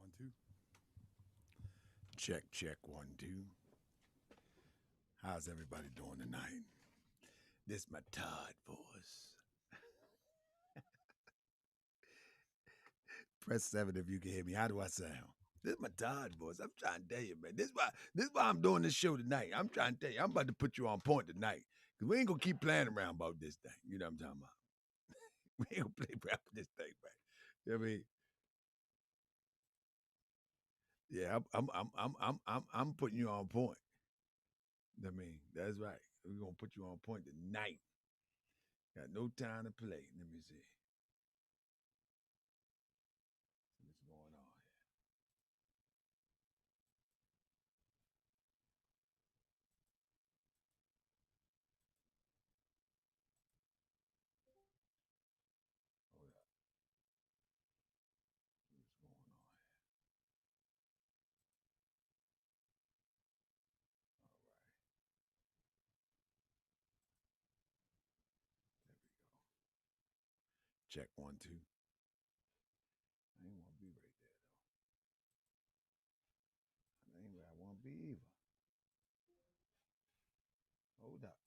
1, 2. Check, check, 1, 2. How's everybody doing tonight? This my Todd voice. Press 7 if you can hear me. How do I sound? This is my Todd voice. I'm trying to tell you, man. This is why I'm doing this show tonight. I'm trying to tell you, I'm about to put you on point tonight. Because we ain't gonna keep playing around about this thing. You know what I'm talking about? We ain't gonna play around with this thing, man. You know what I mean? Yeah, I'm putting you on point. I mean, that's right. We're gonna put you on point tonight. Got no time to play. Let me see. What's going on here? Hold up. What's going on here? All right. There we go. Check 1, 2. I ain't want to be right there though. I ain't where I want to be either. Hold up.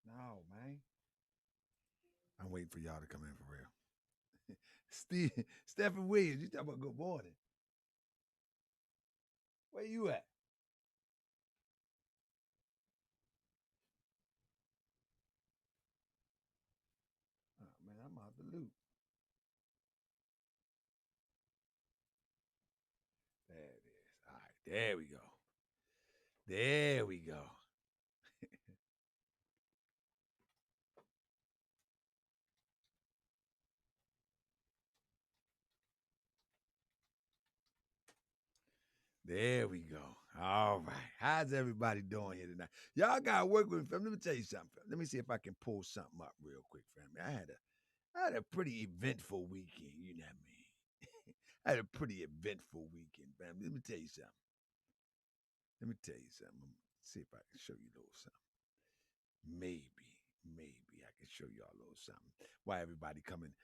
No, man. I'm waiting for y'all to come in for real. Stephen Williams, you talking about good morning. Where you at? Oh, man, I'm out the loop. There it is. All right, there we go. There we go. There we go. All right. How's everybody doing here tonight? Y'all gotta work with me, fam. Let me tell you something, fam. Let me see if I can pull something up real quick, family. I had a pretty eventful weekend, you know what I mean? I had a pretty eventful weekend, family. Let me tell you something. Let me tell you something. See if I can show you a little something. Maybe I can show y'all a little something. Why everybody coming?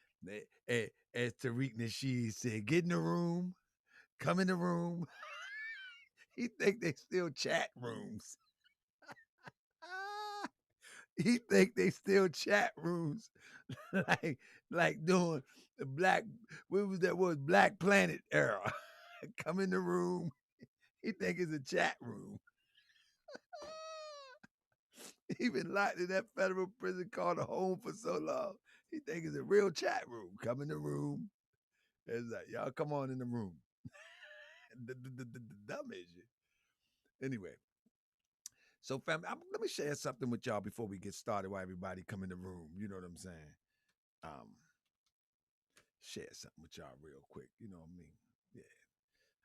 As Tariq Nasheed said, get in the room, come in the room. He think they still chat rooms. He think they still chat rooms, like doing the black. What was that? Was Black Planet era? Come in the room. He think it's a chat room. He been locked in that federal prison called a home for so long. He think it's a real chat room. Come in the room. It's like y'all come on in the room. The dumb is you. Anyway, so family, let me share something with y'all before we get started. While everybody come in the room, you know what I'm saying? Um, share something with y'all real quick. You know what I mean? Yeah,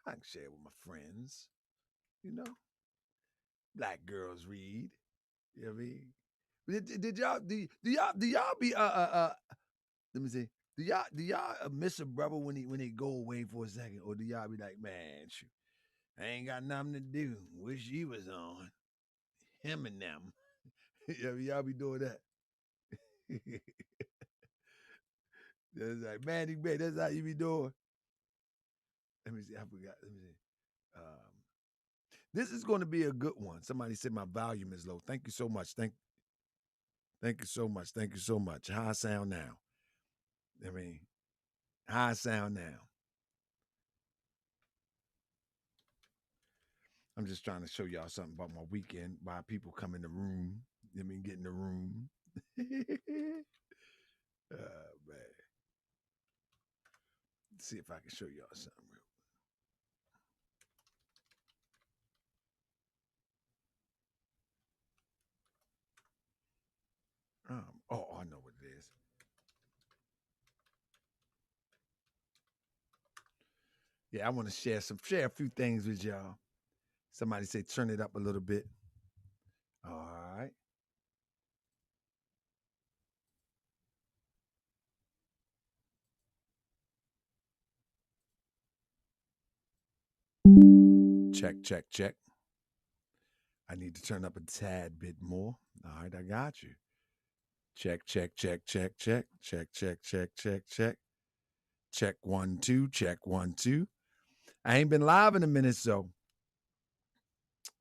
I can share with my friends. You know, black girls read. You know what I mean? Did y'all do y'all be let me see. Do y'all miss a brother when he go away for a second, or do y'all be like, man, shoot, I ain't got nothing to do. Wish he was on him and them. Yeah, y'all be doing that. That's like Manny Bay. That's how you be doing. Let me see. I forgot. Let me see. This is going to be a good one. Somebody said my volume is low. Thank you so much. Thank you so much. Thank you so much. How I sound now? I mean, how I sound now? I'm just trying to show y'all something about my weekend. Why people come in the room. I mean, get in the room. Man. Let's see if I can show y'all something real. Oh, I know what it is. Yeah, I want to share a few things with y'all. Somebody say turn it up a little bit. All right. Check, check, check. I need to turn up a tad bit more. All right, I got you. Check, check, check, check, check, check, check, check, check, check. Check 1, 2, check 1, 2. I ain't been live in a minute, so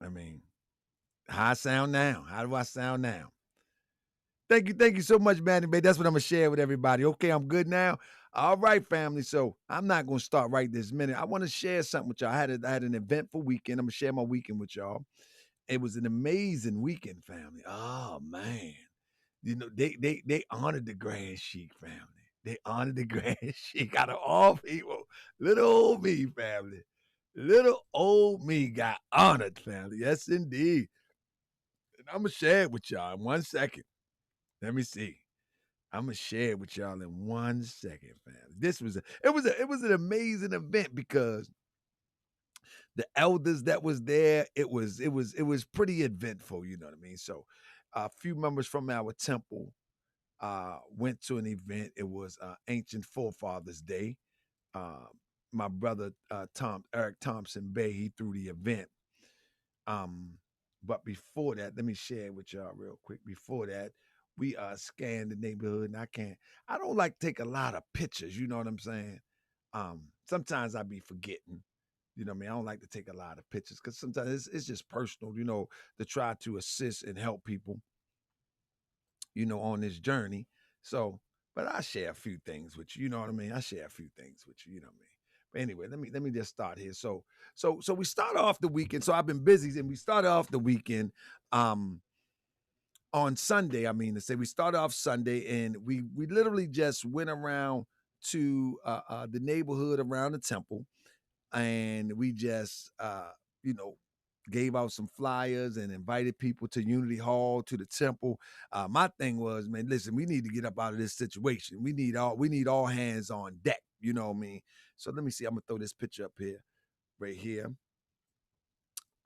I mean, how I sound now? How do I sound now? Thank you so much, Manny Bay. That's what I'm gonna share with everybody. Okay, I'm good now. All right, family. So I'm not gonna start right this minute. I want to share something with y'all. I had an eventful weekend. I'm gonna share my weekend with y'all. It was an amazing weekend, family. Oh man. You know, they honored the Grand Sheik family. They honored the Grand Sheik out of all people. Little old me, family. Little old me got honored, family. Yes, indeed. And I'm gonna share it with y'all in 1 second. Let me see. I'm gonna share it with y'all in 1 second, family. It was an amazing event because the elders that was there, it was pretty eventful, you know what I mean? So a few members from our temple went to an event. It was Ancient Forefathers Day. Uh, my brother Eric Thompson Bay, he threw the event. Um, but before that, let me share it with y'all real quick. Before that, we scanned the neighborhood, and I don't like to take a lot of pictures. You know what I'm saying? Sometimes I be forgetting. You know what I mean? I don't like to take a lot of pictures because sometimes it's just personal. You know, to try to assist and help people, you know, on this journey. So, but I share a few things with you. You know what I mean? I share a few things with you. You know what I mean? But anyway, let me just start here. So we start off the weekend. So I've been busy, and we started off the weekend um on Sunday. I mean to say we started off Sunday, and we literally just went around to the neighborhood around the temple, and we just you know gave out some flyers and invited people to Unity Hall, to the temple. My thing was, man, listen, we need to get up out of this situation. We need all hands on deck. You know what I mean? So let me see. I'm gonna throw this picture up here, right here.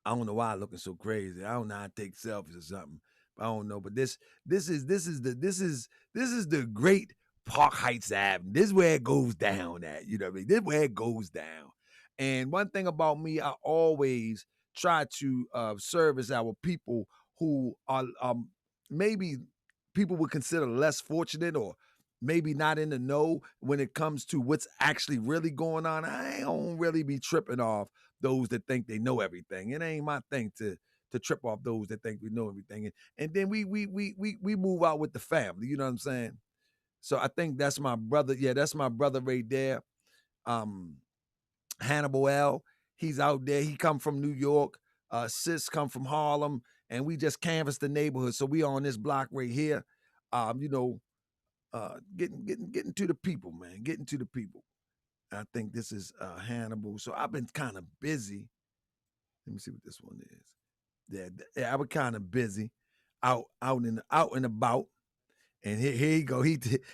I don't know why I'm looking so crazy. I don't know how to take selfies or something. I don't know. But this is the great Park Heights Avenue. This is where it goes down at. You know what I mean? This is where it goes down. And one thing about me, I always try to service our people who are maybe people would consider less fortunate, or maybe not in the know when it comes to what's actually really going on. I don't really be tripping off those that think they know everything. It ain't my thing to trip off those that think we know everything. And then we move out with the family. You know what I'm saying? So I think that's my brother. Yeah, that's my brother right there. Um, Hannibal L. He's out there. He come from New York. Sis come from Harlem, and we just canvassed the neighborhood. So we on this block right here. You know, getting to the people, man. Getting to the people. I think this is Hannibal. So I've been kind of busy. Let me see what this one is. Yeah, I was kind of busy, out and about. And here you go.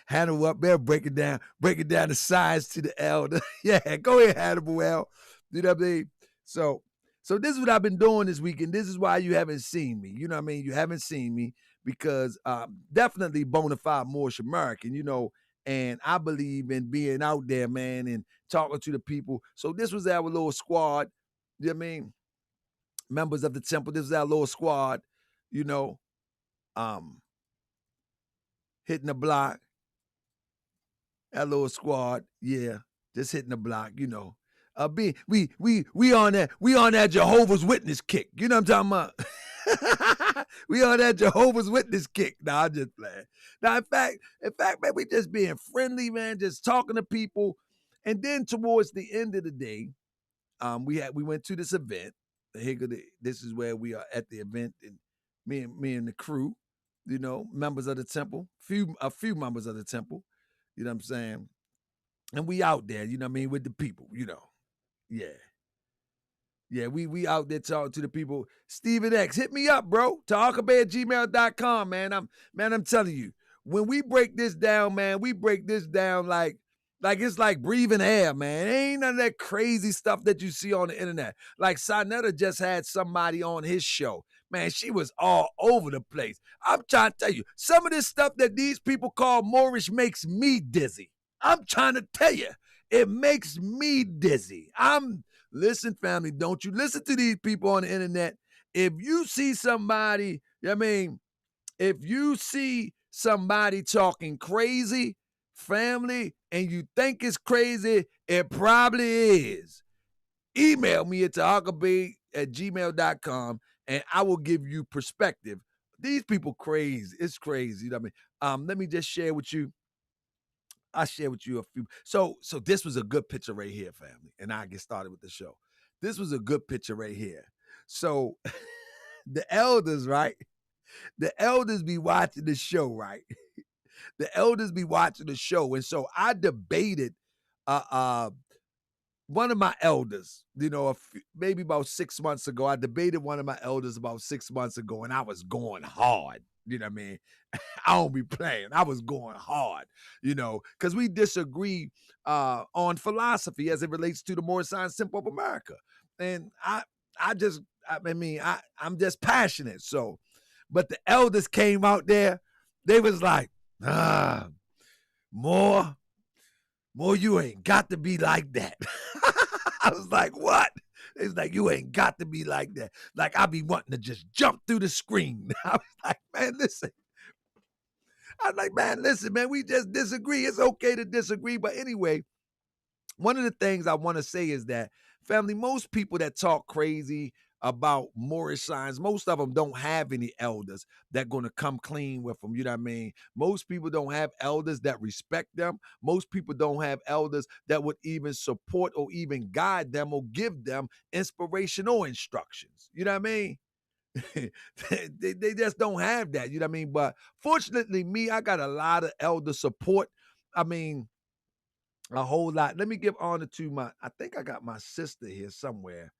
Hannibal up there breaking down the size to the elder. Yeah, go ahead, Hannibal L. You know what I mean? So this is what I've been doing this weekend. This is why you haven't seen me. You know what I mean? You haven't seen me because definitely bona fide Moorish American, you know, and I believe in being out there, man, and talking to the people. So this was our little squad. You know what I mean? Members of the temple. This was our little squad, you know, um, hitting the block. That little squad, yeah, just hitting the block, you know. We on that Jehovah's Witness kick. You know what I'm talking about? We on that Jehovah's Witness kick. Nah, I'm just playing. Now, in fact, man, we just being friendly, man, just talking to people. And then towards the end of the day, we went to this event. This is where we are at the event, and me and the crew, you know, members of the temple, a few members of the temple, you know what I'm saying? And we out there, you know what I mean, with the people, you know. Yeah. Yeah, we out there talking to the people. Steven X, hit me up, bro. Talkabay@gmail.com, man. I'm telling you, when we break this down, man, we break this down like it's like breathing air, man. Ain't none of that crazy stuff that you see on the internet. Like Sinetta just had somebody on his show. Man, she was all over the place. I'm trying to tell you, some of this stuff that these people call Moorish makes me dizzy. I'm trying to tell you, it makes me dizzy. Listen, family, don't you listen to these people on the internet. If you see somebody, I mean, if you see somebody talking crazy, family, and you think it's crazy, it probably is. Email me at tahuckabee@gmail.com and I will give you perspective. These people crazy. It's crazy. You know what I mean? Let me just share with you. I'll share with you a few. So this was a good picture right here, family. And I get started with the show. This was a good picture right here. So the elders, right? The elders be watching the show, right? The elders be watching the show. And so I debated one of my elders, maybe about 6 months ago. I debated one of my elders about 6 months ago, and I was going hard. You know what I mean? I don't be playing. I was going hard, because we disagree on philosophy as it relates to the more science simple of America. And I'm just passionate. So, but the elders came out there. They was like, more, you ain't got to be like that. I was like, what? It's like, you ain't got to be like that. Like, I be wanting to just jump through the screen. I was like, man, listen. Man, we just disagree. It's okay to disagree. But anyway, one of the things I want to say is that, family, most people that talk crazy about Moorish signs, most of them don't have any elders that going to come clean with them. You know what I mean? Most people don't have elders that respect them. Most people don't have elders that would even support or even guide them or give them inspirational instructions. You know what I mean? they just don't have that. You know what I mean? But fortunately, I got a lot of elder support. I mean, a whole lot. Let me give honor to I think I got my sister here somewhere.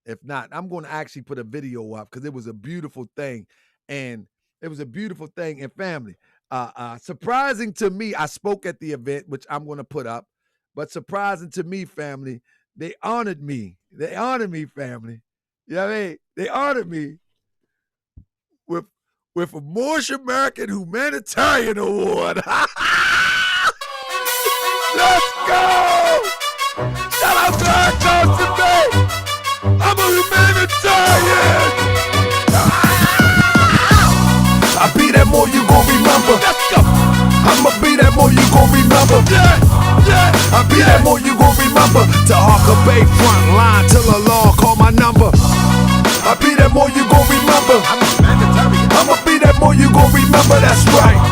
If not, I'm going to actually put a video up because it was a beautiful thing. And it was a beautiful thing. And family, surprising to me, I spoke at the event, which I'm going to put up. But surprising to me, family, they honored me. They honored me, family. You know what I mean? They honored me with a Moorish American Humanitarian Award. Let's go! Shout out to our Kozmo. I'm a humanitarian. I be that more you gon' remember. Let's go. I'ma be that more you gon' remember. Yeah. I be that more you gon' remember. To Hawker Bay front line till the law call my number. I be that more you gon' remember. I'ma be that more you gon' remember. That's right.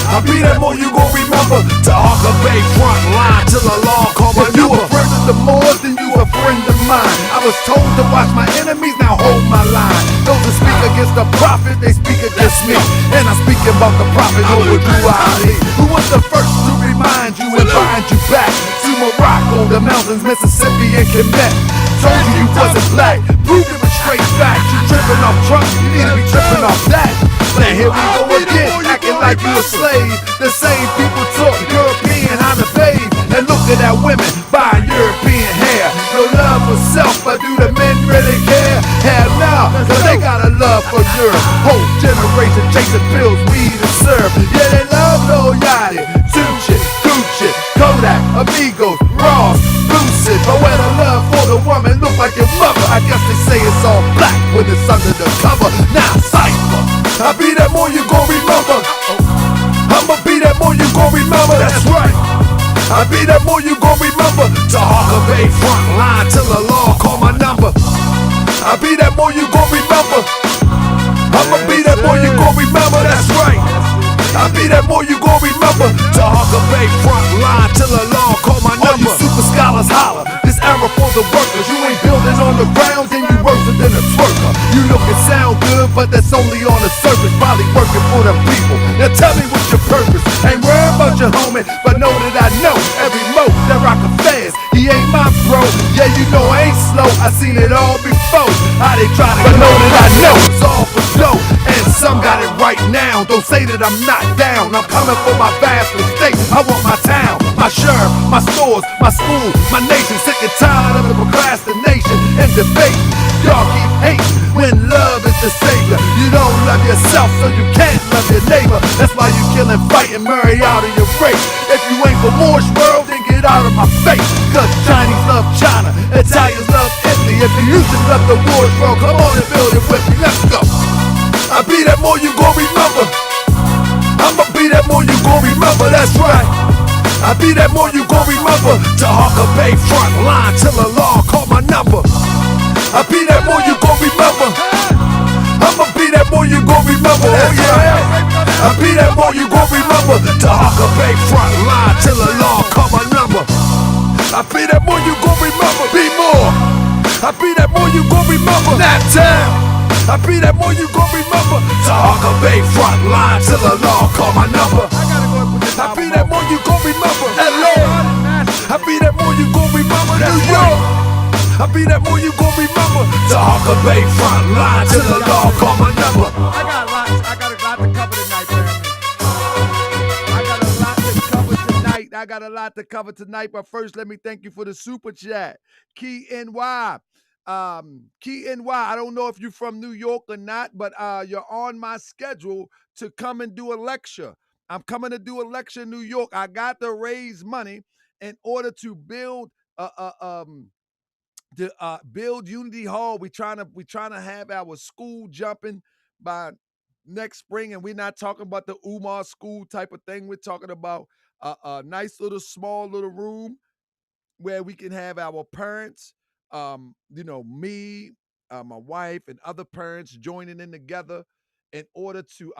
I be that more you gon' remember. To Hawker Bay front line till the law call my number. If you a friend of the Moors, then you a friend of mine. I was told to watch my enemies, now hold my line. Those that speak against the prophet, they speak against me. And I'm speaking about the prophet over you Ali, who was the first to remind you and bind you back to Morocco, the mountains, Mississippi, and Quebec. Told you wasn't black, proved it with straight facts. You tripping off trunks, you need to be tripping off that. Now here we go again, acting like you a slave. The same people talk European how to bathe, and looking at women buying European hair. No love for self, but do the men really care? Hell no, cause they got a love for Europe. Whole generation chasing pills, weed and syrup. Yeah, they love Lil Yachty, Tucci, Gucci, Kodak, Amigos, Ross, Lucid. But where the love for the woman look like your mother, I guess they say it's all black when it's under the cover. Now cypher, I be that more you gon' remember. I'ma be that more you gon' remember. That's right. I be that more you gon' remember. To Hawker Bay front line till the law call my number. I be that more you gon' remember. I'ma be that more you gon' remember. That's right. I be that more you gon' remember. To Hawker Bay front line till the law call my number. All you super scholars holler. This era for the workers. You ain't building on the ground, then you worse than a twerker. You look and sound good, but that's only on the surface. Probably working for the people. Now tell me what's your purpose. Ain't worried about your homie, but know that I know every mo that rock a fast. He ain't my bro. Yeah, you know I ain't slow. I seen it all before. How they try to, but know that I know it's all for dough. And some got it right now. Don't say that I'm not down. I'm coming for my vast estate. I want my town, my sheriff, my stores, my school, my nation. Sick and tired of the procrastination and debate. Y'all keep hating when love is the savior. You don't love yourself, so you can't love your neighbor. That's why you killing, fighting, marry out of your race. If you ain't for Moorish world, then get out of my face. Cause Chinese love China, Italians love Italy. If you used to love the Moorish world, come on and build it with me. Let's go. I be that more you gon' remember. be that more you gon' remember, that's right. I be that more you gon' remember. To Hawker Bay front line till the law call my number. I be that more you gon' remember. I'ma be that more you gon' remember, oh yeah. I be that more you gon' remember. To Hawker Bay front line till the law call my number. I be that more you gon' remember, be more. I be that more you gon' remember, that town. I be that more you gon' remember. To Hawker Bay front line till the law call my number. I be that more you gon' remember, LA. I be that more you gon' remember, New York. I be that more you gon' remember. To Hawker Bay front line till the law call my number. I got a lot to cover tonight, family. I got a lot to cover tonight, but first let me thank you for the super chat. Key NY. Key NY, I don't know if you're from New York or not, but you're on my schedule to come and do a lecture. I'm coming to do a lecture in New York. I got to raise money in order to build build Unity Hall. We trying to have our school jumping by next spring, and we're not talking about the Umar school type of thing. We're talking about a nice little small little room where we can have our parents, me, my wife, and other parents joining in together in order to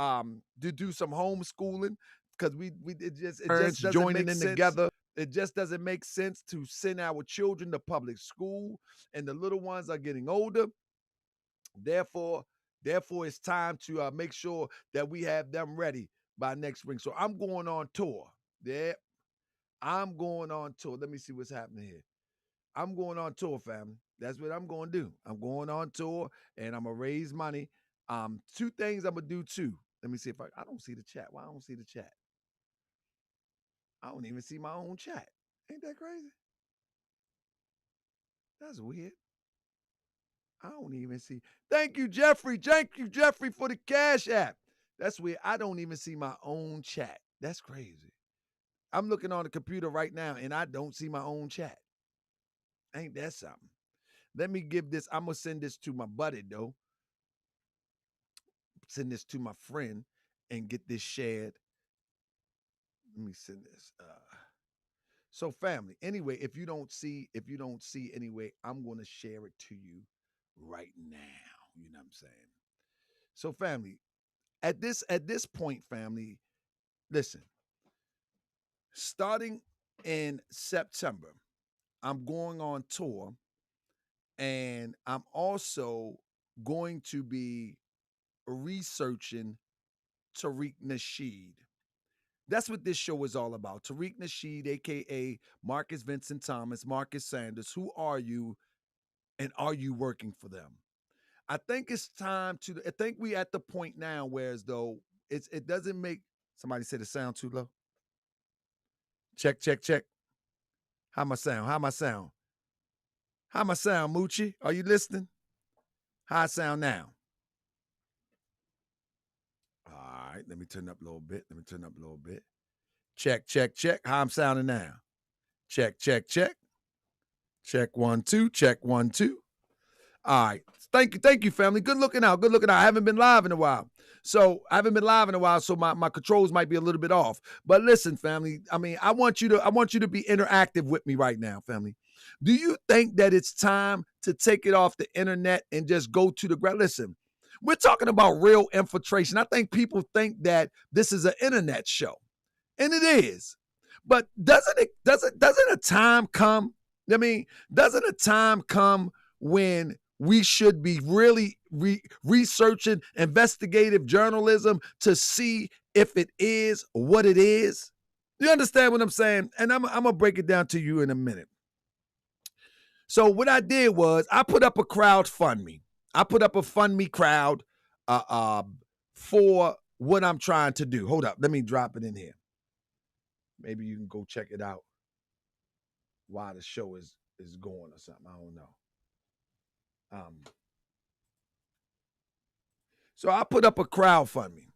do some homeschooling, because it just doesn't make sense. Together. It just doesn't make sense to send our children to public school, and the little ones are getting older. Therefore, it's time to make sure that we have them ready by next spring. So I'm going on tour. Yeah, I'm going on tour. Let me see what's happening here. I'm going on tour, family. That's what I'm going to do. I'm going on tour, and I'm going to raise money. Two things I'm going to do, too. Let me see if I don't see the chat. Why I don't see the chat? I don't even see my own chat. Ain't that crazy? That's weird. I don't even see. Thank you, Jeffrey. Thank you, Jeffrey, for the Cash App. That's weird. I don't even see my own chat. That's crazy. I'm looking on the computer right now, and I don't see my own chat. Ain't that something? Let me give this. I'm going to send this to my buddy, though. Send this to my friend and get this shared. Let me send this. So family, anyway, if you don't see anyway, I'm going to share it to you right now. You know what I'm saying? So family, at this point, family, listen. Starting in September, I'm going on tour, and I'm also going to be researching Tariq Nasheed. That's what this show is all about. Tariq Nasheed, aka Marcus Vincent Thomas, Marcus Sanders. Who are you, and are you working for them? I think it's time to. I think we at the point now where as though it doesn't make. Somebody said the sound too low. Check, check, check. How my sound? How my sound? How my sound, Moochie? Are you listening? How I sound now? All right, let me turn up a little bit. Check, check, check. How I'm sounding now? Check, check, check. Check 1 2. Check 1 2. All right. Thank you, family. Good looking out. I haven't been live in a while. So my controls might be a little bit off. But listen, family, I mean, I want you to be interactive with me right now, family. Do you think that it's time to take it off the internet and just go to the ground? Listen, we're talking about real infiltration. I think people think that this is an internet show, and it is. But doesn't a time come? I mean, doesn't a time come when we should be really researching investigative journalism to see if it is what it is? You understand what I'm saying? And I'm going to break it down to you in a minute. So what I did was I put up a crowdfundme. I put up a fund me crowd for what I'm trying to do. Hold up. Let me drop it in here. Maybe you can go check it out while the show is going or something. I don't know. So I put up a crowdfunding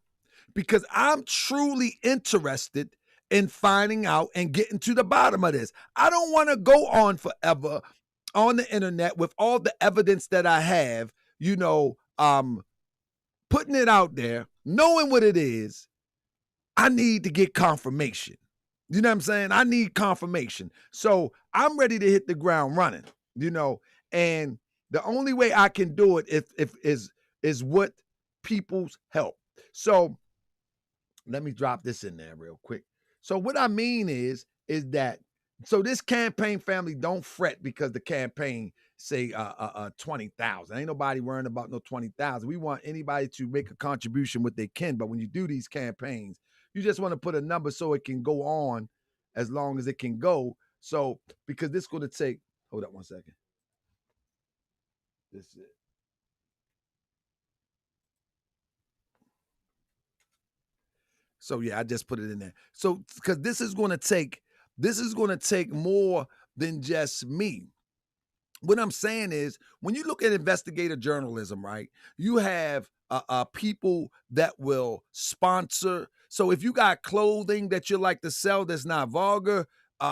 because I'm truly interested in finding out and getting to the bottom of this. I don't want to go on forever on the internet with all the evidence that I have, putting it out there, knowing what it is, I need to get confirmation. You know what I'm saying? I need confirmation. So I'm ready to hit the ground running, and the only way I can do it if is with people's help. So let me drop this in there real quick. So what I mean is that so this campaign family, don't fret because the campaign say 20,000. Ain't nobody worrying about no 20,000. We want anybody to make a contribution what they can. But when you do these campaigns, you just want to put a number so it can go on as long as it can go. So because this is going to take, hold up one second. This is it. So yeah, I just put it in there. So because this is going to take more than just me. What I'm saying is, when you look at investigative journalism, right, you have people that will sponsor. So if you got clothing that you like to sell that's not vulgar,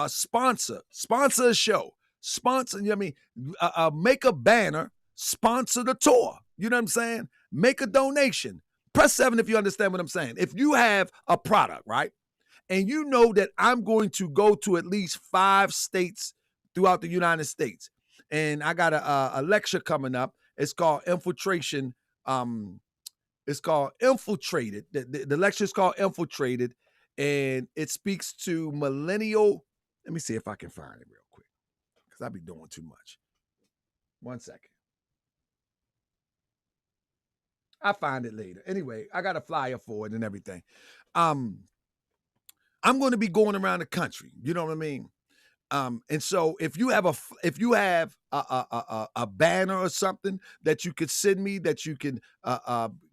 sponsor a show, sponsor. You know what I mean? Make a banner, sponsor the tour. You know what I'm saying? Make a donation. Press 7 if you understand what I'm saying. If you have a product, right, and you know that I'm going to go to at least 5 states throughout the United States, and I got a lecture coming up. It's called Infiltration. It's called Infiltrated. The lecture is called Infiltrated, and it speaks to millennial. Let me see if I can find it real quick, because I be doing too much. One second. I'll find it later. Anyway, I got a flyer for it and everything. I'm going to be going around the country. You know what I mean? And so if you have a banner or something that you could send me, that you can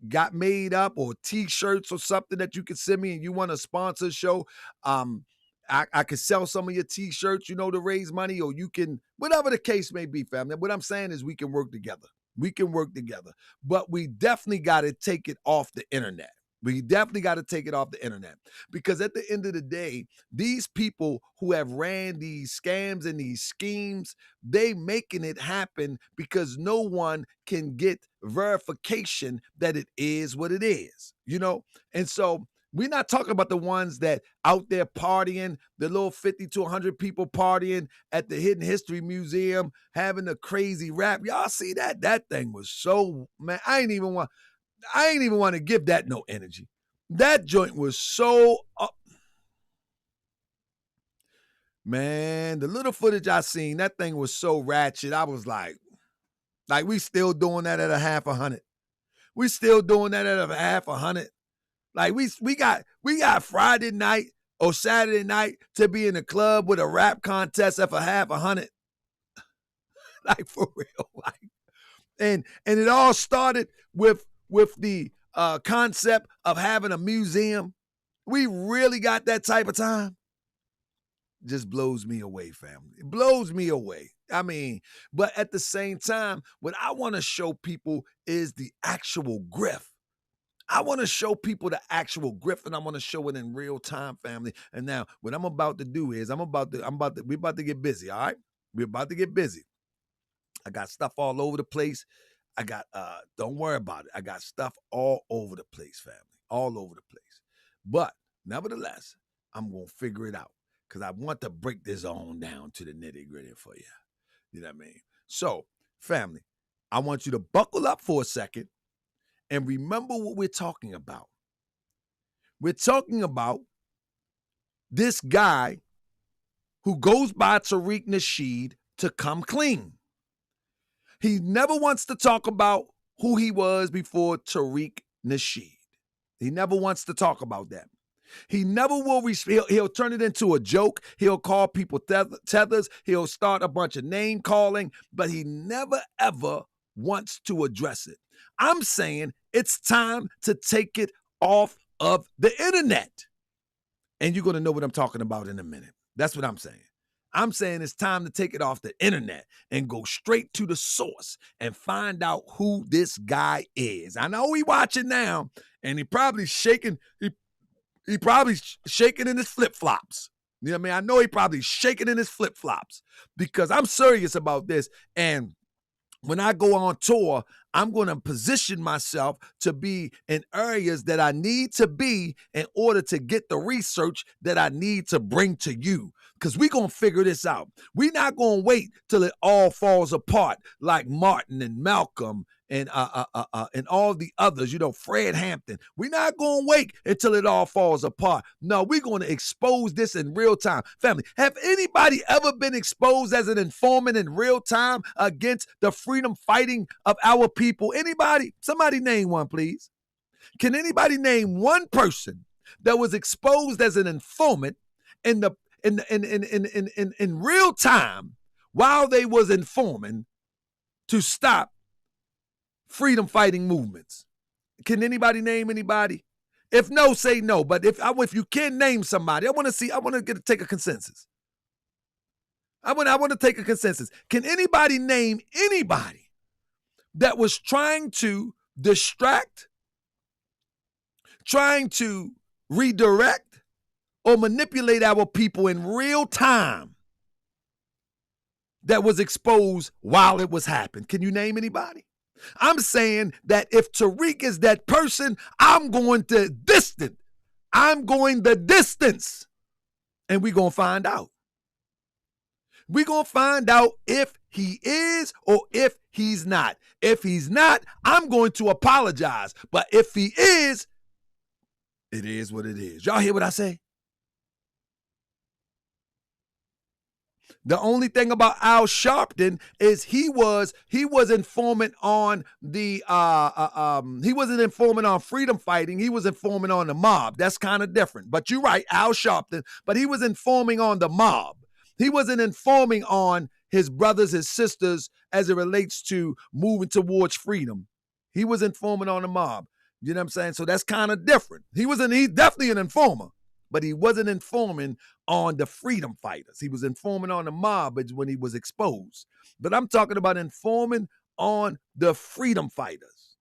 got made up, or T-shirts or something that you could send me, and you want to sponsor a show, I could sell some of your T-shirts, to raise money, or you can, whatever the case may be, family. What I'm saying is we can work together. We can work together, but we definitely got to take it off the internet. We definitely got to take it off the internet, because at the end of the day, these people who have ran these scams and these schemes, they making it happen because no one can get verification that it is what it is, And so we're not talking about the ones that out there partying, the little 50 to 100 people partying at the Hidden History Museum, having a crazy rap. Y'all see that? That thing was so, man, I ain't even want to give that no energy. That joint was so up. Man, the little footage I seen, that thing was so ratchet. I was like we still doing that at a half 100. We still doing that at a half 100. Like we got Friday night or Saturday night to be in the club with a rap contest at a half 100. Like, for real. Like, and it all started with the concept of having a museum. We really got that type of time. Just blows me away, family. It blows me away. I mean, but at the same time, what I want to show people is the actual grift. I want to show people the actual grift, and I want to show it in real time, family. And now, what I'm about to do is we're about to get busy. All right, we're about to get busy. I got stuff all over the place. I got don't worry about it. I got stuff all over the place, family. All over the place. But nevertheless, I'm gonna figure it out, because I want to break this on down to the nitty-gritty for you. You know what I mean? So, family, I want you to buckle up for a second and remember what we're talking about. We're talking about this guy who goes by Tariq Nasheed to come clean. He never wants to talk about who he was before Tariq Nasheed. He never wants to talk about that. He never will. He'll turn it into a joke. He'll call people tethers. He'll start a bunch of name calling, but he never, ever wants to address it. I'm saying it's time to take it off of the internet. And you're going to know what I'm talking about in a minute. That's what I'm saying. I'm saying it's time to take it off the internet and go straight to the source and find out who this guy is. I know he watching now, and he probably shaking. He probably shaking in his flip-flops. You know what I mean? I know he probably shaking in his flip-flops, because I'm serious about this. And when I go on tour, I'm going to position myself to be in areas that I need to be in order to get the research that I need to bring to you. Because we're going to figure this out. We're not going to wait till it all falls apart like Martin and Malcolm and all the others, Fred Hampton. We're not going to wait until it all falls apart. No, we're going to expose this in real time. Family, have anybody ever been exposed as an informant in real time against the freedom fighting of our people? Anybody? Somebody name one, please. Can anybody name one person that was exposed as an informant in real time while they was informing to stop freedom fighting movements? Can anybody name anybody? If no, say no. But if you can name somebody, I want to take a consensus. I want to take a consensus. Can anybody name anybody that was trying to distract, trying to redirect, or manipulate our people in real time that was exposed while it was happening? Can you name anybody? I'm saying that if Tariq is that person, I'm going the distance. And we're going to find out. We're going to find out if he is or if he's not. If he's not, I'm going to apologize. But if he is, it is what it is. Y'all hear what I say? The only thing about Al Sharpton is he was informant on the he wasn't informant on freedom fighting. He was informant on the mob. That's kind of different. But you're right, Al Sharpton. But he was informing on the mob. He wasn't informing on his brothers, his sisters, as it relates to moving towards freedom. He was informing on the mob. You know what I'm saying? So that's kind of different. He's definitely an informer, but he wasn't informing on the freedom fighters. He was informing on the mob when he was exposed. But I'm talking about informing on the freedom fighters.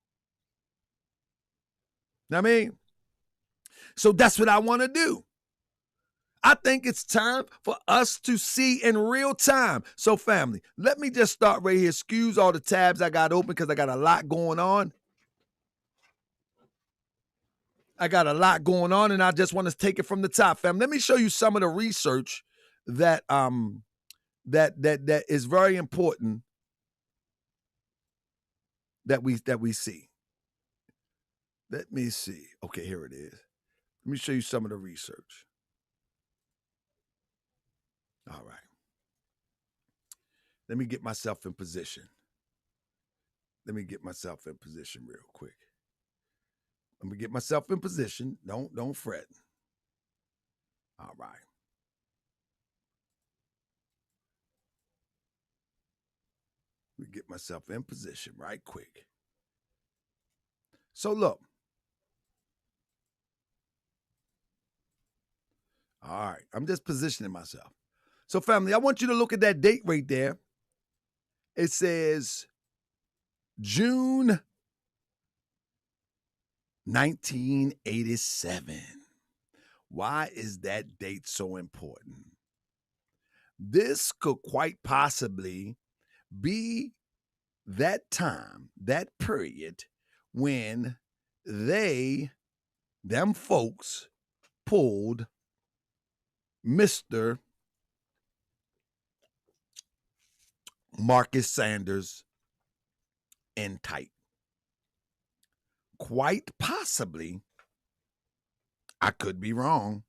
Know what I mean? So that's what I want to do. I think it's time for us to see in real time. So family, let me just start right here. Excuse all the tabs I got open because I got a lot going on. And I just want to take it from the top, fam. Let me show you some of the research that that is very important that we see. Let me see. Okay, here it is. Let me show you some of the research. All right. Let me get myself in position. Real quick. Let me get myself in position. Don't fret. All right. Let me get myself in position right quick. So look. All right. I'm just positioning myself. So family, I want you to look at that date right there. It says June 1987. Why is that date so important? This could quite possibly be that time, that period, when them folks pulled Mr. Marcus Sanders in tight. Quite possibly, I could be wrong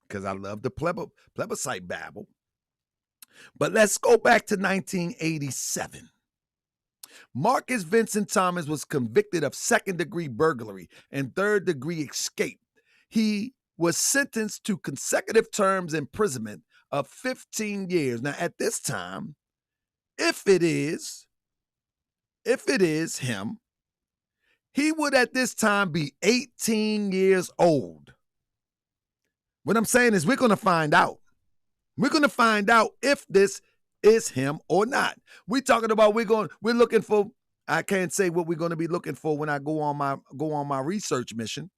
because I love the plebiscite babble. But let's go back to 1987. Marcus Vincent Thomas was convicted of second-degree burglary and third-degree escape. He was sentenced to consecutive terms imprisonment of 15 years. Now, at this time, if it is him, he would at this time be 18 years old. What I'm saying is we're going to find out. We're going to find out if this is him or not. We're talking about we're looking for, I can't say what we're going to be looking for when I go on my research mission.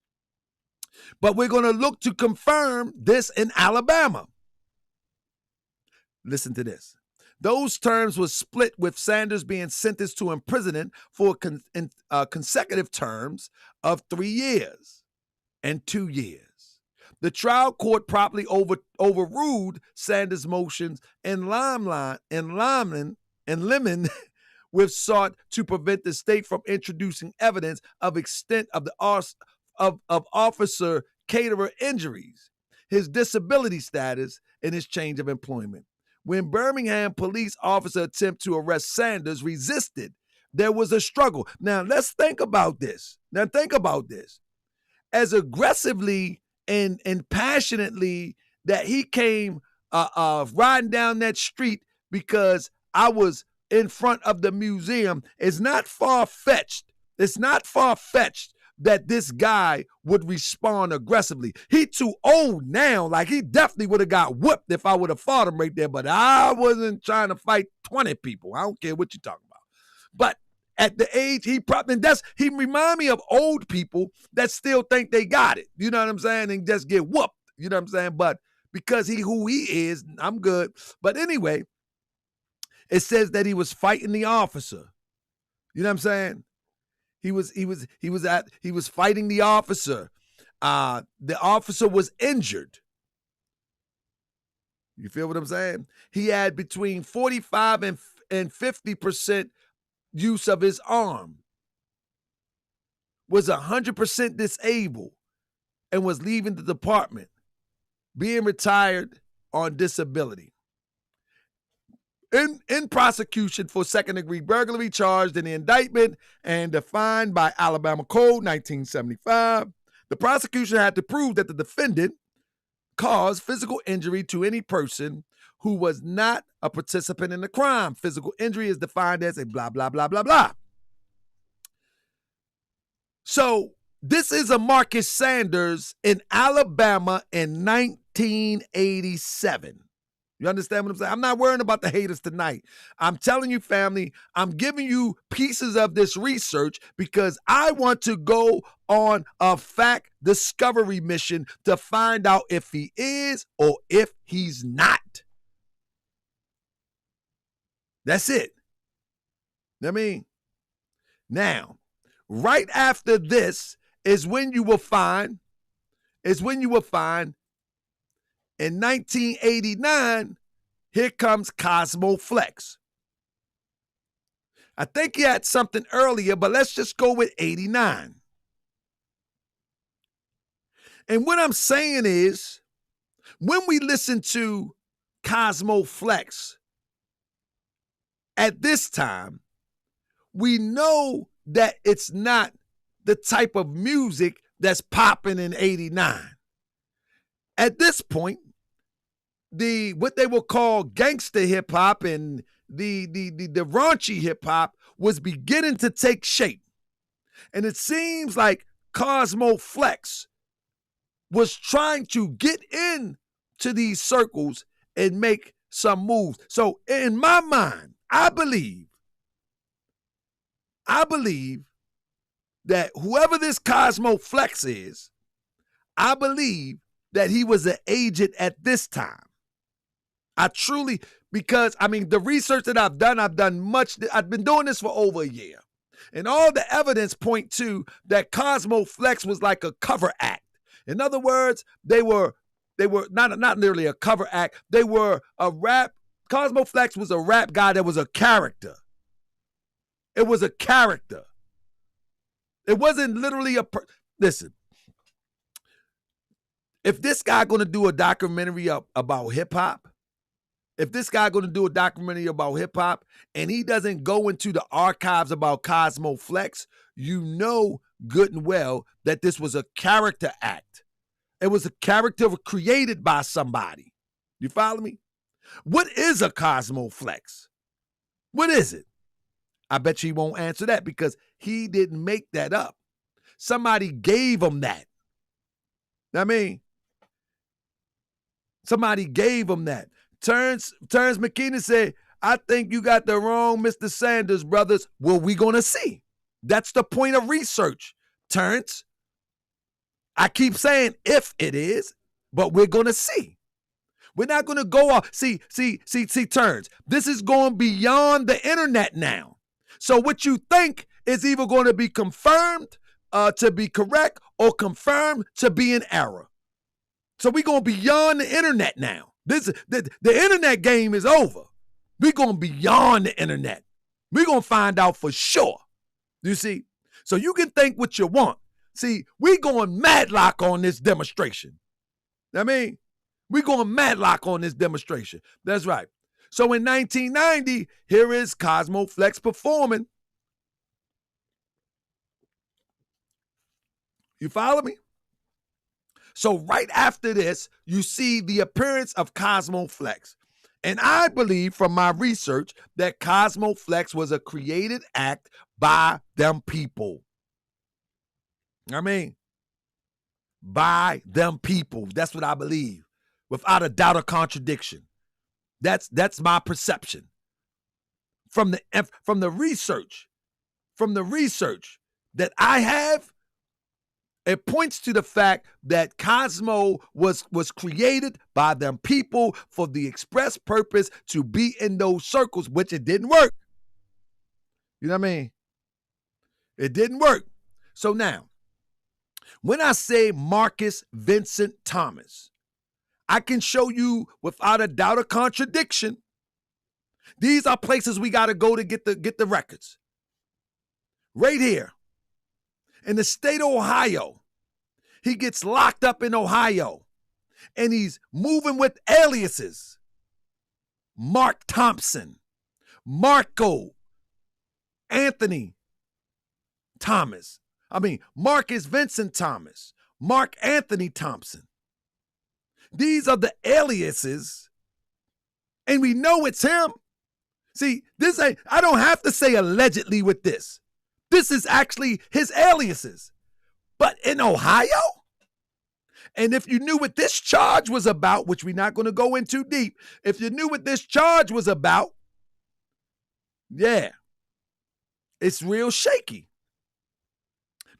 But we're going to look to confirm this in Alabama. Listen to this. Those terms were split, with Sanders being sentenced to imprisonment for consecutive terms of 3 years and 2 years. The trial court promptly overruled Sanders' motions and Lemon with sought to prevent the state from introducing evidence of extent of the of officer caterer injuries, his disability status, and his change of employment. When Birmingham police officer attempt to arrest Sanders resisted, there was a struggle. Now let's think about this. As aggressively and passionately that he came riding down that street because I was in front of the museum, is not far-fetched. It's not far-fetched that this guy would respond aggressively. He too old now. Like, he definitely would have got whooped if I would have fought him right there, but I wasn't trying to fight 20 people. I don't care what you're talking about. But at the age, he remind me of old people that still think they got it. You know what I'm saying? And just get whooped. You know what I'm saying? But because who he is, I'm good. But anyway, it says that he was fighting the officer. You know what I'm saying? He was fighting the officer. The officer was injured. You feel what I'm saying? He had between 45 and 50% use of his arm, was 100% disabled, and was leaving the department, being retired on disability. In prosecution for second-degree burglary, charged in the indictment and defined by Alabama Code 1975, the prosecution had to prove that the defendant caused physical injury to any person who was not a participant in the crime. Physical injury is defined as a blah, blah, blah, blah, blah. So this is a Marcus Sanders in Alabama in 1987. You understand what I'm saying? I'm not worrying about the haters tonight. I'm telling you, family, I'm giving you pieces of this research because I want to go on a fact discovery mission to find out if he is or if he's not. That's it. I mean, now, right after this is when you will find in 1989, here comes Kozmo Flex. I think he had something earlier, but let's just go with 89. And what I'm saying is, when we listen to Kozmo Flex at this time, we know that it's not the type of music that's popping in 89. At this point, what they will call gangster hip hop and the raunchy hip hop was beginning to take shape. And it seems like Kozmo Flex was trying to get into these circles and make some moves. So in my mind, I believe that whoever this Kozmo Flex is, I believe that he was an agent at this time. I truly, because, I mean, the research that I've done much. I've been doing this for over a year. And all the evidence point to that Kozmo Flex was like a cover act. In other words, they were not nearly a cover act. They were a rap. Kozmo Flex was a rap guy that was a character. It was a character. It wasn't literally listen. If this guy going to do a documentary about hip hop, and he doesn't go into the archives about Kozmo Flex, you know good and well that this was a character act. It was a character created by somebody. You follow me? What is a Kozmo Flex? What is it? I bet you he won't answer that because he didn't make that up. Somebody gave him that. I mean, somebody gave him that. Terrence McKenna said, I think you got the wrong Mr. Sanders, brothers. Well, we're going to see. That's the point of research, Terrence. I keep saying if it is, but we're going to see. We're not going to go off. See, turns. This is going beyond the internet now. So what you think is either going to be confirmed to be correct or confirmed to be an error. So we're going beyond the internet now. The internet game is over. We're going beyond the internet. We're going to find out for sure. You see? So you can think what you want. See, we're going madlock on this demonstration. I mean, we're going madlock on this demonstration. That's right. So in 1990, here is Kozmo Flex performing. You follow me? So right after this, you see the appearance of Kozmo Flex. And I believe from my research that Kozmo Flex was a created act by them people. I mean, by them people. That's what I believe, without a doubt or contradiction. That's my perception. From the research that I have, it points to the fact that Kozmo was created by them people for the express purpose to be in those circles, which it didn't work. You know what I mean? It didn't work. So now, when I say Marcus Vincent Thomas, I can show you without a doubt or contradiction. These are places we got to go to get the records. Right here. In the state of Ohio, he gets locked up in Ohio, and he's moving with aliases. Mark Thompson, Marco Anthony Thomas. Marcus Vincent Thomas, Mark Anthony Thompson. These are the aliases, and we know it's him. See, I don't have to say allegedly with this. This is actually his aliases. But in Ohio? And if you knew what this charge was about, which we're not going to go into deep, if you knew what this charge was about, yeah, it's real shaky.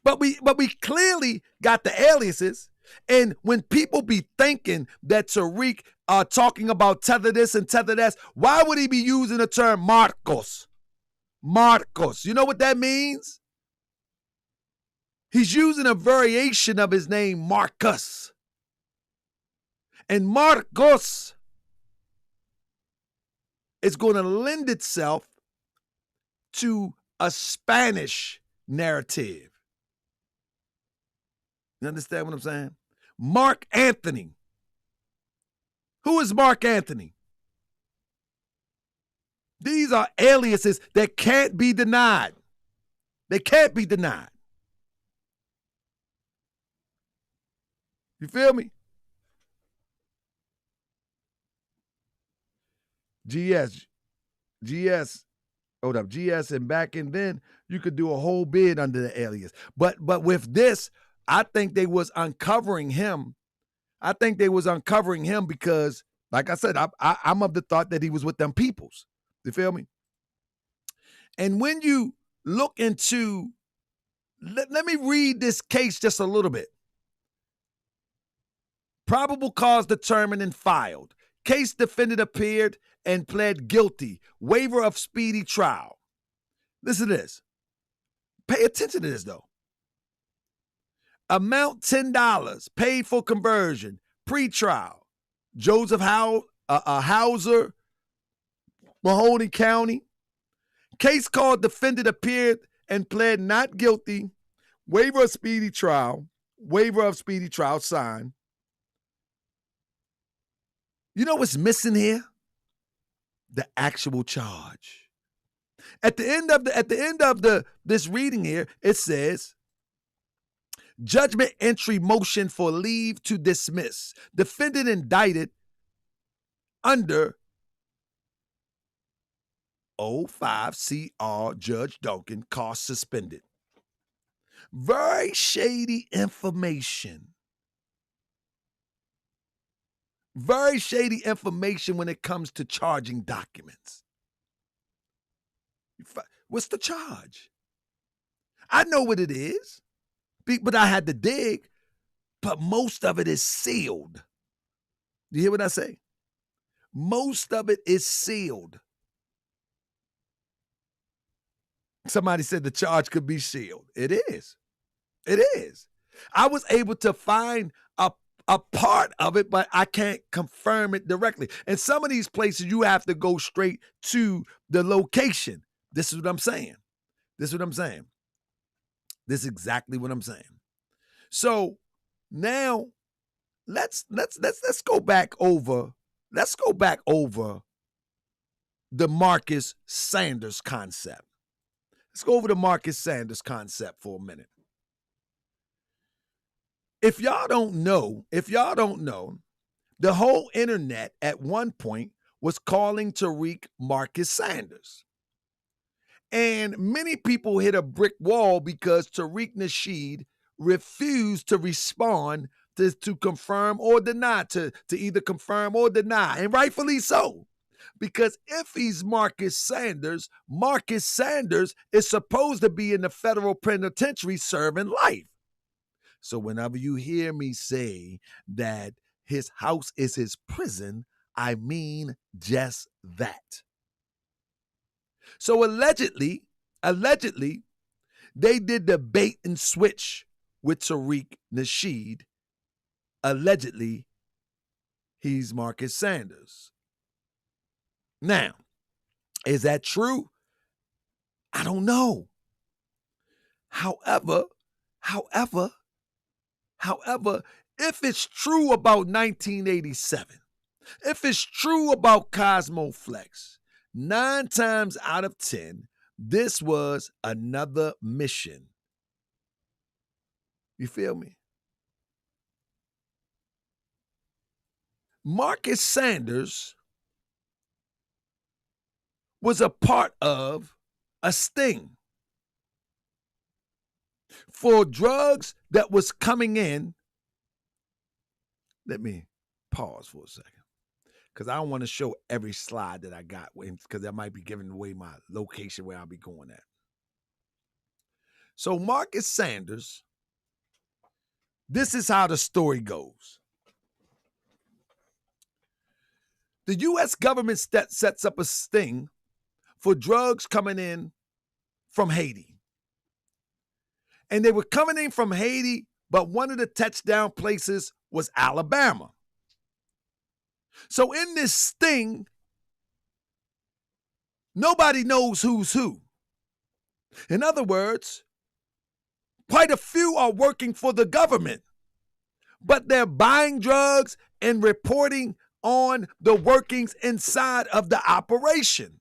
But we clearly got the aliases. And when people be thinking that Tariq talking about tether this and tether that, why would he be using the term Marcos? Marcos. You know what that means? He's using a variation of his name, Marcus. And Marcos is going to lend itself to a Spanish narrative. You understand what I'm saying? Mark Anthony. Who is Mark Anthony? These are aliases that can't be denied. They can't be denied. You feel me? GS, hold up, GS, and back in then, you could do a whole bid under the alias. But with this, I think they was uncovering him. I think they was uncovering him because, like I said, I'm of the thought that he was with them peoples. You feel me? And when you look into, let me read this case just a little bit. Probable cause determined and filed. Case defendant appeared and pled guilty. Waiver of speedy trial. Listen to this. Pay attention to this, though. Amount $10. Paid for conversion. Pre-trial. Joseph Hauser, Mahoney County. Case called defendant appeared and pled not guilty. Waiver of speedy trial. Waiver of speedy trial signed. You know what's missing here? The actual charge. At the end of this reading here, it says, judgment entry motion for leave to dismiss. Defendant indicted under 05 CR Judge Duncan, cost suspended. Very shady information. Very shady information when it comes to charging documents. What's the charge? I know what it is, but I had to dig, but most of it is sealed. You hear what I say? Most of it is sealed. Somebody said the charge could be sealed. It is. It is. I was able to find a part of it, but I can't confirm it directly. And some of these places, you have to go straight to the location. This is what I'm saying. This is what I'm saying. This is exactly what I'm saying. So now let's go back over. Let's go back over the Marcus Sanders concept. Let's go over the Marcus Sanders concept for a minute. If y'all don't know, the whole internet at one point was calling Tariq Marcus Sanders. And many people hit a brick wall because Tariq Nasheed refused to respond to confirm or deny, to either confirm or deny, and rightfully so. Because if he's Marcus Sanders is supposed to be in the federal penitentiary serving life. So whenever you hear me say that his house is his prison, I mean just that. So allegedly, they did the bait and switch with Tariq Nasheed. Allegedly, he's Marcus Sanders. Now, is that true? I don't know. However, if it's true about 1987, if it's true about Kozmo Flex, 9 times out of 10, this was another mission. You feel me? Marcus Sanders was a part of a sting for drugs that was coming in. Let me pause for a second, because I don't want to show every slide that I got, because that might be giving away my location where I'll be going at. So Marcus Sanders, this is how the story goes. The U.S. government sets up a sting for drugs coming in from Haiti. And they were coming in from Haiti, but one of the touchdown places was Alabama. So in this sting, nobody knows who's who. In other words, quite a few are working for the government, but they're buying drugs and reporting on the workings inside of the operation.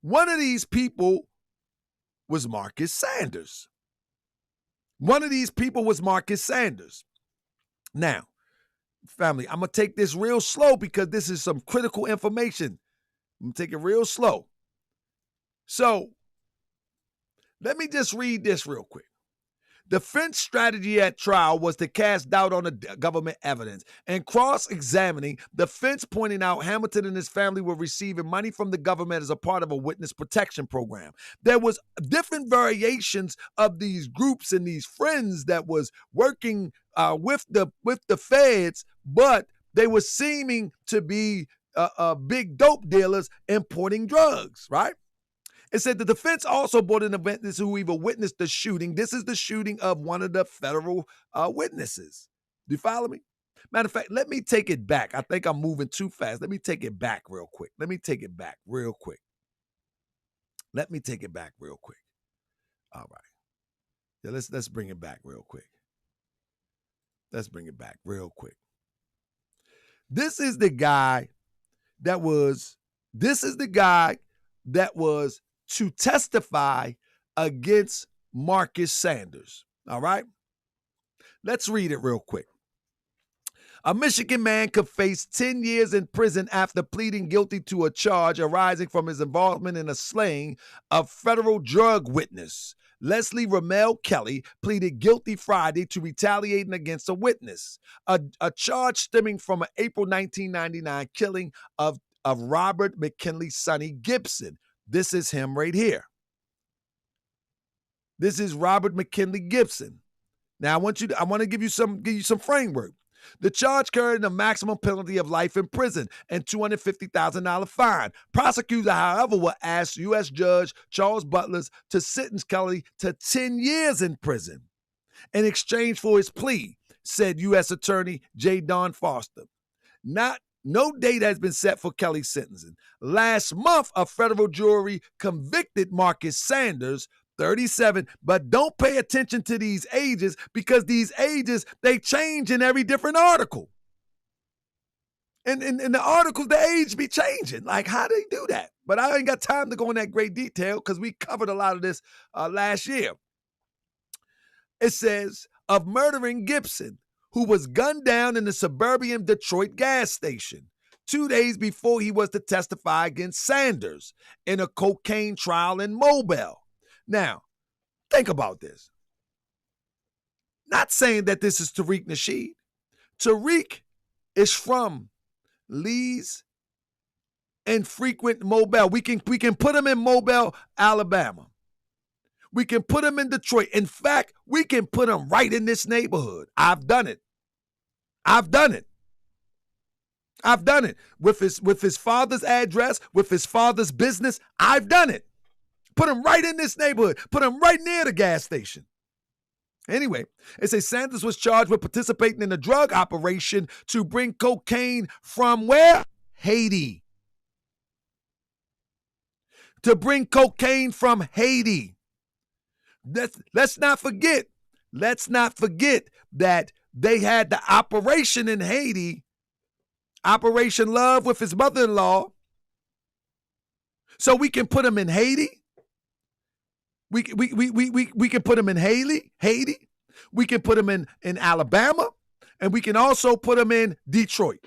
One of these people was Marcus Sanders. Now, family, I'm going to take this real slow because this is some critical information. I'm going to take it real slow. So, let me just read this real quick. Defense strategy at trial was to cast doubt on the government evidence and cross-examining. Defense pointing out Hamilton and his family were receiving money from the government as a part of a witness protection program. There was different variations of these groups and these friends that was working with the feds, but they were seeming to be big dope dealers importing drugs, right? It said the defense also brought in a witness who even witnessed the shooting. This is the shooting of one of the federal witnesses. Do you follow me? Matter of fact, let me take it back. I think I'm moving too fast. Let me take it back real quick. All right. Yeah, let's bring it back real quick. This is the guy that was to testify against Marcus Sanders. All right? Let's read it real quick. A Michigan man could face 10 years in prison after pleading guilty to a charge arising from his involvement in a slaying of federal drug witness. Leslie Ramel Kelly pleaded guilty Friday to retaliating against a witness. A charge stemming from an April 1999 killing of Robert McKinley Sonny Gibson. This is him right here. This is Robert McKinley Gibson. Now I want to give you some framework. The charge carried a maximum penalty of life in prison and $250,000 fine. Prosecutors, however, will ask U.S. Judge Charles Butlers to sentence Kelly to 10 years in prison in exchange for his plea, said U.S. Attorney J. Don Foster. No date has been set for Kelly's sentencing. Last month, a federal jury convicted Marcus Sanders, 37, but don't pay attention to these ages because these ages, they change in every different article. And in the articles, the age be changing. Like, how do they do that? But I ain't got time to go in that great detail because we covered a lot of this last year. It says, of murdering Gibson, who was gunned down in the suburban Detroit gas station 2 days before he was to testify against Sanders in a cocaine trial in Mobile. Now, think about this. Not saying that this is Tariq Nasheed. Tariq is from Lee's and frequent Mobile. We can put him in Mobile, Alabama. We can put him in Detroit. In fact, we can put him right in this neighborhood. I've done it. With his father's address, with his father's business. I've done it. Put him right in this neighborhood. Put him right near the gas station. Anyway, it says Sanders was charged with participating in a drug operation to bring cocaine from where? Haiti. To bring cocaine from Haiti. Let's not forget that they had the operation in Haiti, Operation Love with his mother-in-law. So we can put him in Haiti. We can put him in Haiti. We can put him in Alabama, and we can also put him in Detroit.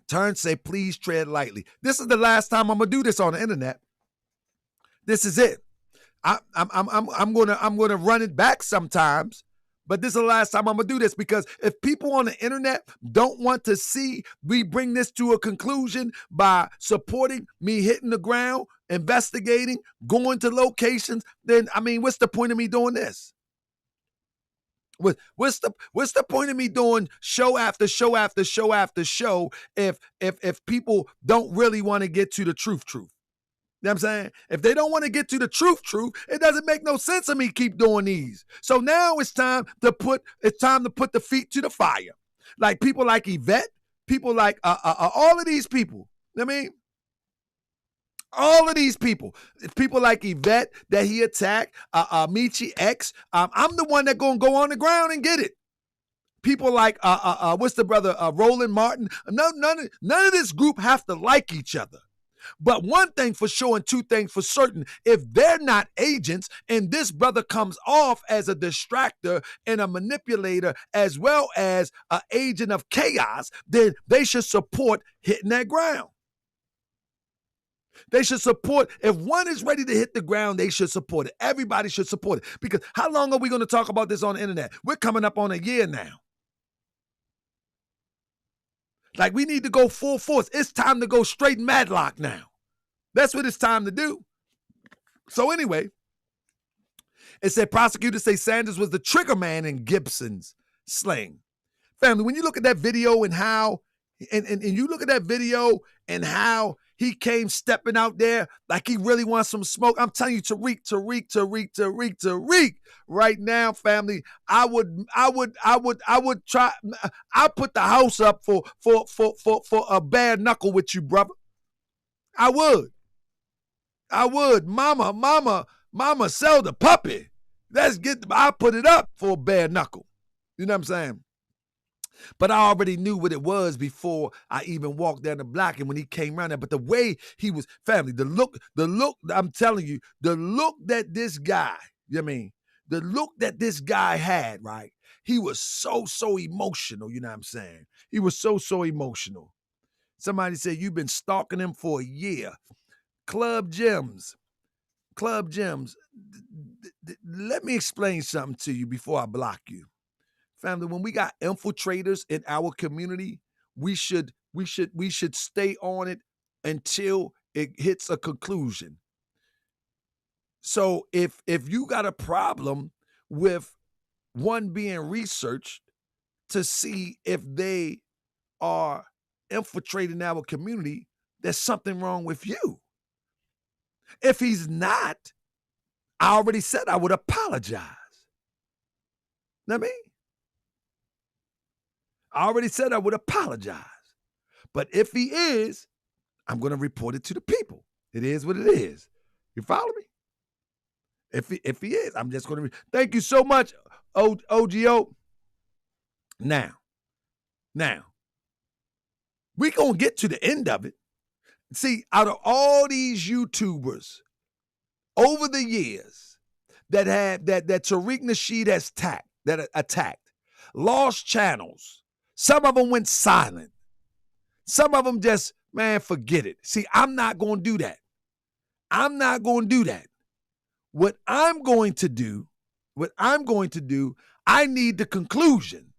Turn say, please tread lightly. This is the last time I'm gonna do this on the internet. This is it. I'm gonna run it back sometimes, but this is the last time I'm gonna do this because if people on the internet don't want to see we bring this to a conclusion by supporting me hitting the ground, investigating, going to locations, then I mean, what's the point of me doing this? What's the point of me doing show after show after show after show if people don't really want to get to the truth? You know what I'm saying? If they don't want to get to the truth, it doesn't make no sense of me keep doing these. So now it's time to put the feet to the fire. Like people like Yvette, people like all of these people. You know what I mean? All of these people like Yvette that he attacked, Michi X. I'm the one that gonna go on the ground and get it. People like what's the brother Roland Martin. None of this group have to like each other. But one thing for sure and two things for certain, if they're not agents and this brother comes off as a distractor and a manipulator as well as an agent of chaos, then they should support hitting that ground. They should support, if one is ready to hit the ground, they should support it. Everybody should support it. Because how long are we going to talk about this on the internet? We're coming up on a year now. Like we need to go full force. It's time to go straight Madlock now. That's what it's time to do. So anyway, it said prosecutors say Sanders was the trigger man in Gibson's slaying. Family, when you look at that video and how, and you look at that video and how he came stepping out there like he really wants some smoke. I'm telling you, Tariq. Right now, family, I would try. I put the house up for a bare knuckle with you, brother. I would. Mama, sell the puppy. I put it up for a bare knuckle. You know what I'm saying? But I already knew what it was before I even walked down the block and when he came around there. But the way he was, family, the look, I'm telling you, the look that this guy, you know what I mean? The look that this guy had, right? He was so emotional, you know what I'm saying? He was so emotional. Somebody said, you've been stalking him for a year. Club Gems. Let me explain something to you before I block you. Family, when we got infiltrators in our community, we should stay on it until it hits a conclusion. So if you got a problem with one being researched to see if they are infiltrating our community, there's something wrong with you. If he's not, I already said I would apologize. Know what I mean? I already said I would apologize. But if he is, I'm going to report it to the people. It is what it is. You follow me? If he is, I'm just going to. Thank you so much, OGO. Now, we going to get to the end of it. See, out of all these YouTubers over the years that Tariq Nasheed has attacked, lost channels, some of them went silent. Some of them just, man, forget it. See, I'm not going to do that. I'm not going to do that. What I'm going to do, I need the conclusion.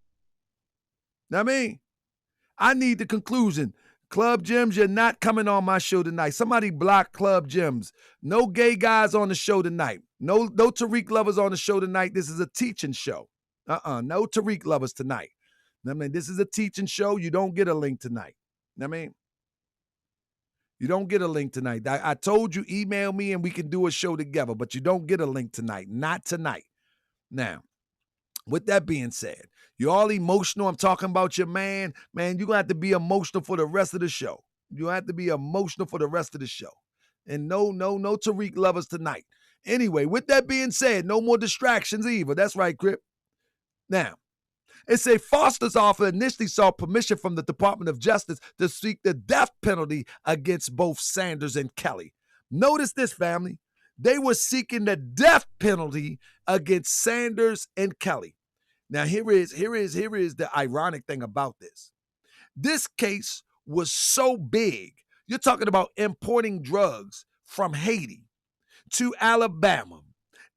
Know what I mean? I need the conclusion. Club Gems, you're not coming on my show tonight. Somebody block Club Gems. No gay guys on the show tonight. No Tariq lovers on the show tonight. This is a teaching show. No Tariq lovers tonight. I mean, this is a teaching show. You don't get a link tonight. I mean, you don't get a link tonight. I told you, email me and we can do a show together, but you don't get a link tonight. Not tonight. Now, with that being said, you're all emotional. I'm talking about your man. Man, you're going to have to be emotional for the rest of the show. You have to be emotional for the rest of the show. And no Tariq lovers tonight. Anyway, with that being said, no more distractions either. That's right, Crip. Now, it say Foster's offer initially sought permission from the Department of Justice to seek the death penalty against both Sanders and Kelly. Notice this, family. They were seeking the death penalty against Sanders and Kelly. Now, here is the ironic thing about this. This case was so big. You're talking about importing drugs from Haiti to Alabama,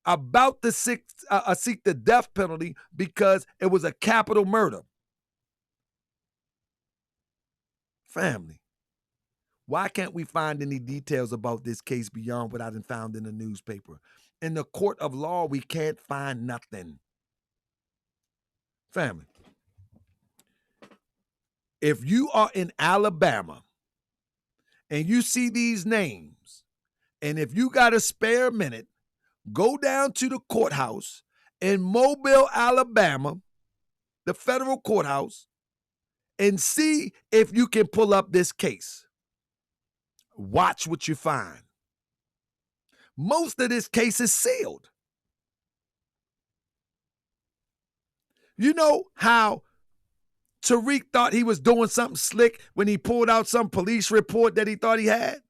about to seek the death penalty because it was a capital murder. Family, why can't we find any details about this case beyond what I done found in the newspaper? In the court of law, we can't find nothing. Family, if you are in Alabama and you see these names, and if you got a spare minute, go down to the courthouse in Mobile, Alabama, the federal courthouse, and see if you can pull up this case. Watch what you find. Most of this case is sealed. You know how Tariq thought he was doing something slick when he pulled out some police report that he thought he had?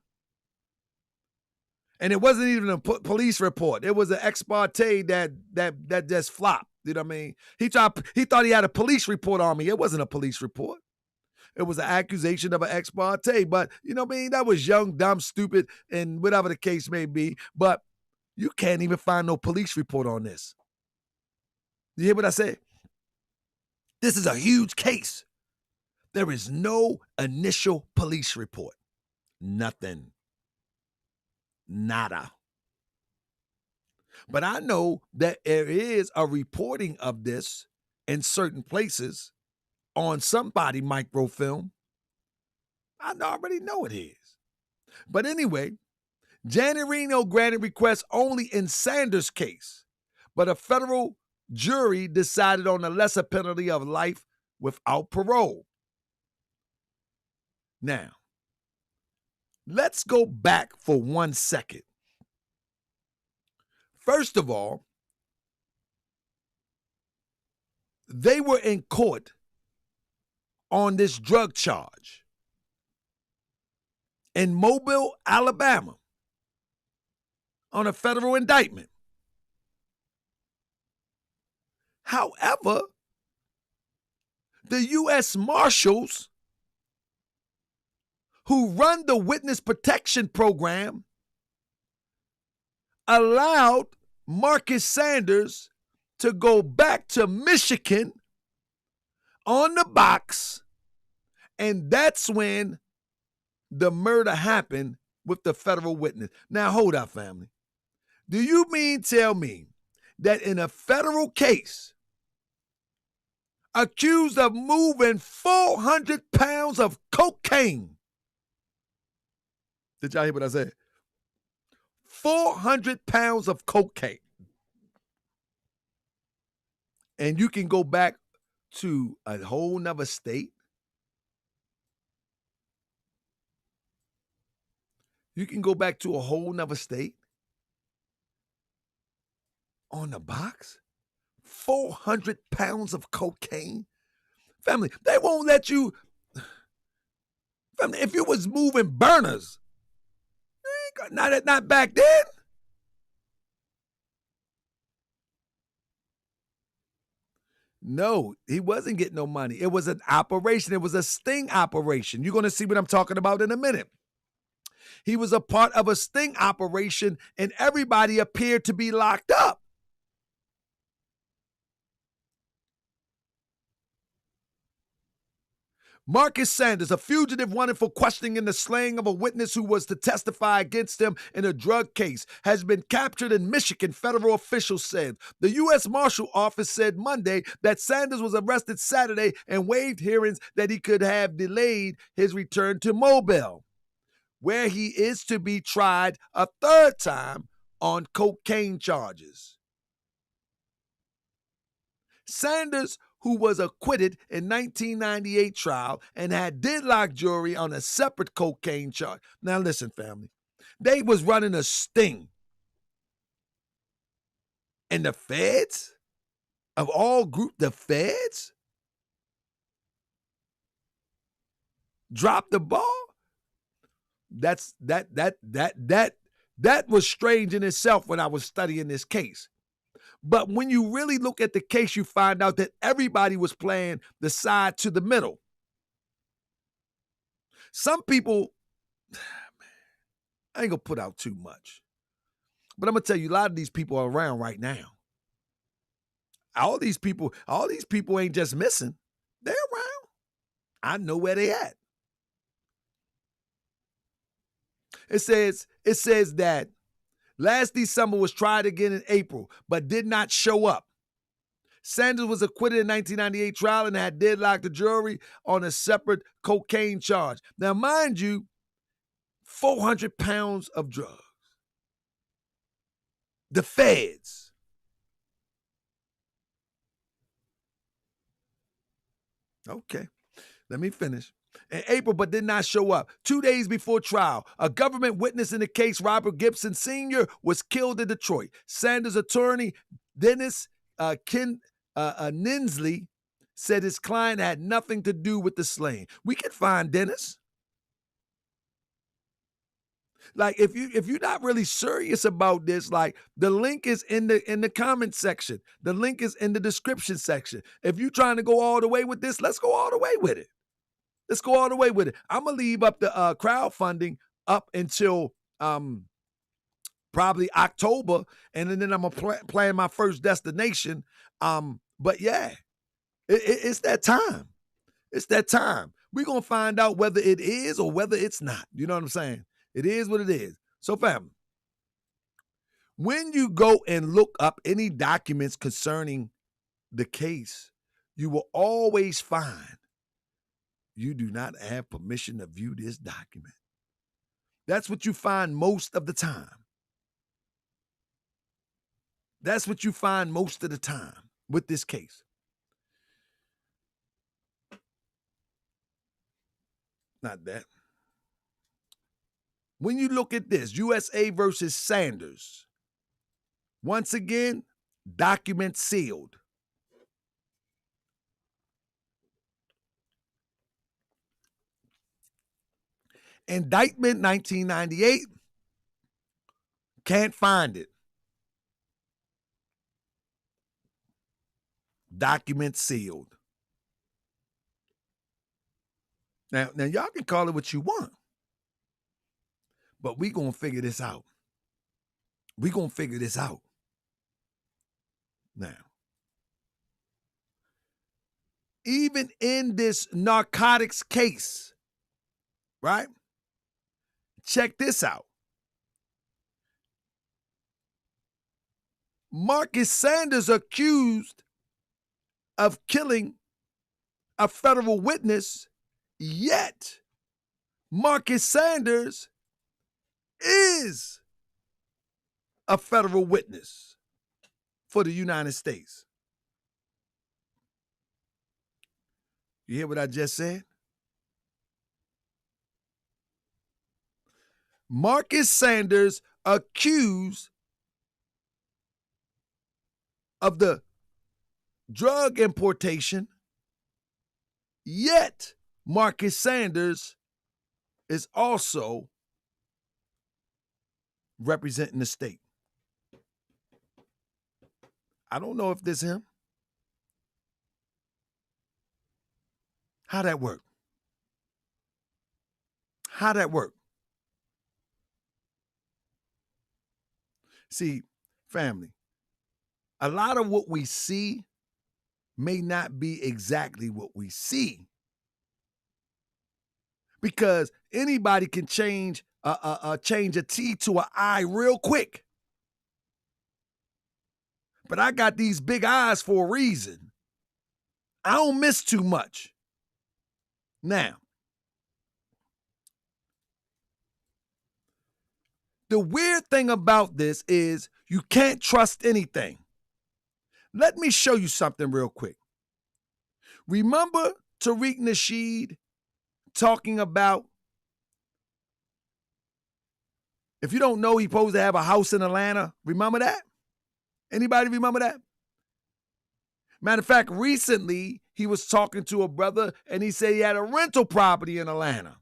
And it wasn't even a police report. It was an ex parte that just flopped. You know what I mean? He thought he had a police report on me. It wasn't a police report. It was an accusation of an ex parte. But, you know what I mean? That was young, dumb, stupid, and whatever the case may be. But you can't even find no police report on this. You hear what I said? This is a huge case. There is no initial police report. Nothing. Nada. But I know that there is a reporting of this in certain places on somebody microfilm. I already know it is. But anyway, Janet Reno granted requests only in Sanders' case, but a federal jury decided on a lesser penalty of life without parole. Now, let's go back for 1 second. First of all, they were in court on this drug charge in Mobile, Alabama, on a federal indictment. However, the U.S. Marshals who run the witness protection program allowed Marcus Sanders to go back to Michigan on the box, and that's when the murder happened with the federal witness. Now, hold up, family. Do you mean tell me that in a federal case, accused of moving 400 pounds of cocaine, did y'all hear what I said? 400 pounds of cocaine. And you can go back to a whole nother state. You can go back to a whole nother state on the box. 400 pounds of cocaine. Family, they won't let you. Family, if you was moving burners, not back then. No, he wasn't getting no money. It was an operation. It was a sting operation. You're going to see what I'm talking about in a minute. He was a part of a sting operation, and everybody appeared to be locked up. Marcus Sanders, a fugitive wanted for questioning in the slaying of a witness who was to testify against him in a drug case, has been captured in Michigan, federal officials said. The U.S. Marshal Office said Monday that Sanders was arrested Saturday and waived hearings that he could have delayed his return to Mobile, where he is to be tried a third time on cocaine charges. Sanders, who was acquitted in 1998 trial and had deadlocked jury on a separate cocaine charge. Now listen, family. They was running a sting. And the feds, of all group, the feds dropped the ball. That was strange in itself when I was studying this case. But when you really look at the case, you find out that everybody was playing the side to the middle. Some people, I ain't gonna put out too much, but I'm gonna tell you, a lot of these people are around right now. All these people ain't just missing. They're around. I know where they at. It says that last December was tried again in April, but did not show up. Sanders was acquitted in 1998 trial and had deadlocked the jury on a separate cocaine charge. Now, mind you, 400 pounds of drugs. The feds. Okay, let me finish. In April, but did not show up. 2 days before trial, a government witness in the case, Robert Gibson Sr., was killed in Detroit. Sanders' attorney, Dennis Ninsley, said his client had nothing to do with the slaying. We can find Dennis. Like, if you're not really serious about this, like, the link is in the comment section. The link is in the description section. If you're trying to go all the way with this, let's go all the way with it. Let's go all the way with it. I'm going to leave up the crowdfunding up until probably October, and then I'm going to plan my first destination. But yeah, it's that time. It's that time. We're going to find out whether it is or whether it's not. You know what I'm saying? It is what it is. So, family, when you go and look up any documents concerning the case, you will always find you do not have permission to view this document. That's what you find most of the time. That's what you find most of the time with this case. Not that. When you look at this, USA versus Sanders, once again, document sealed. Indictment 1998, can't find it. Document sealed. Now y'all can call it what you want, but we gonna figure this out. We gonna figure this out. Now, even in this narcotics case, right? Check this out. Marcus Sanders accused of killing a federal witness, yet Marcus Sanders is a federal witness for the United States. You hear what I just said? Marcus Sanders accused of the drug importation, yet Marcus Sanders is also representing the state. I don't know if this is him. How that work? How that work? See, family, a lot of what we see may not be exactly what we see. Because anybody can change a T to an I real quick. But I got these big eyes for a reason. I don't miss too much. Now, the weird thing about this is you can't trust anything. Let me show you something real quick. Remember Tariq Nasheed talking about, if you don't know, he's supposed to have a house in Atlanta. Remember that? Anybody remember that? Matter of fact, recently he was talking to a brother and he said he had a rental property in Atlanta.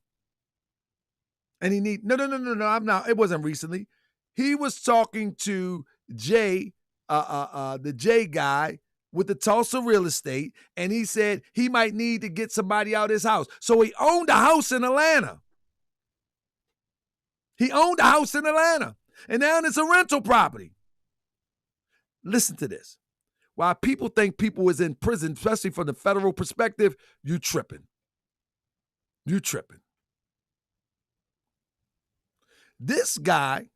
And he I'm not. It wasn't recently. He was talking to Jay, the Jay guy with the Tulsa real estate, and he said he might need to get somebody out of his house. So he owned a house in Atlanta. He owned a house in Atlanta, and now it's a rental property. Listen to this. While people think people is in prison, especially from the federal perspective, you tripping. You tripping. This guy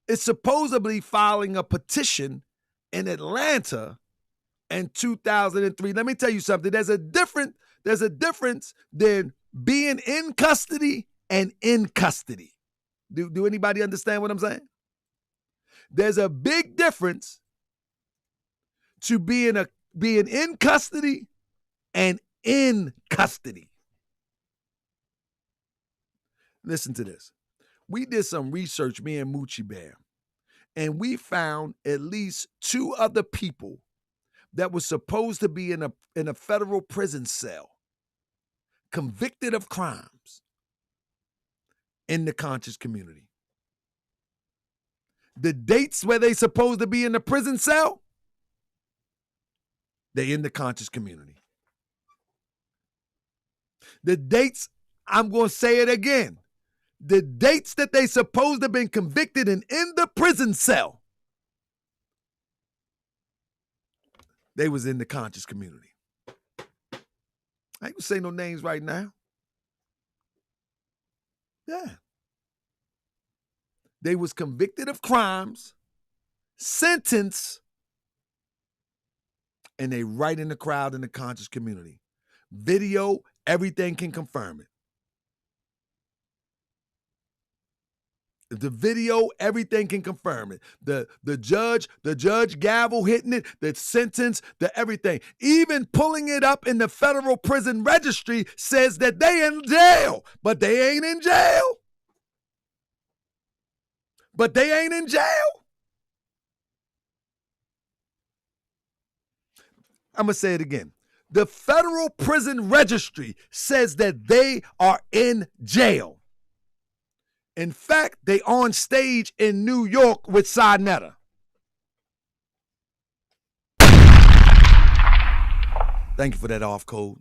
is supposedly filing a petition in Atlanta in 2003. Let me tell you something. There's a difference than being in custody and in custody. Do anybody understand what I'm saying? There's a big difference to being in custody and in custody. Listen to this. We did some research, me and Moochie Bear, and we found at least 2 other people that were supposed to be in a federal prison cell, convicted of crimes in the conscious community. The dates where they supposed to be in the prison cell, they in the conscious community. The dates, I'm going to say it again. The dates that they supposed to have been convicted in the prison cell, they was in the conscious community. I ain't gonna say no names right now. Yeah. They was convicted of crimes, sentenced, and they right in the crowd in the conscious community. Video, everything can confirm it. The video, everything can confirm it. The judge gavel hitting it, the sentence, the everything. Even pulling it up in the federal prison registry says that they in jail, but they ain't in jail. But they ain't in jail. I'm going to say it again. The federal prison registry says that they are in jail. In fact, they on stage in New York with Sinetta. Thank you for that off code.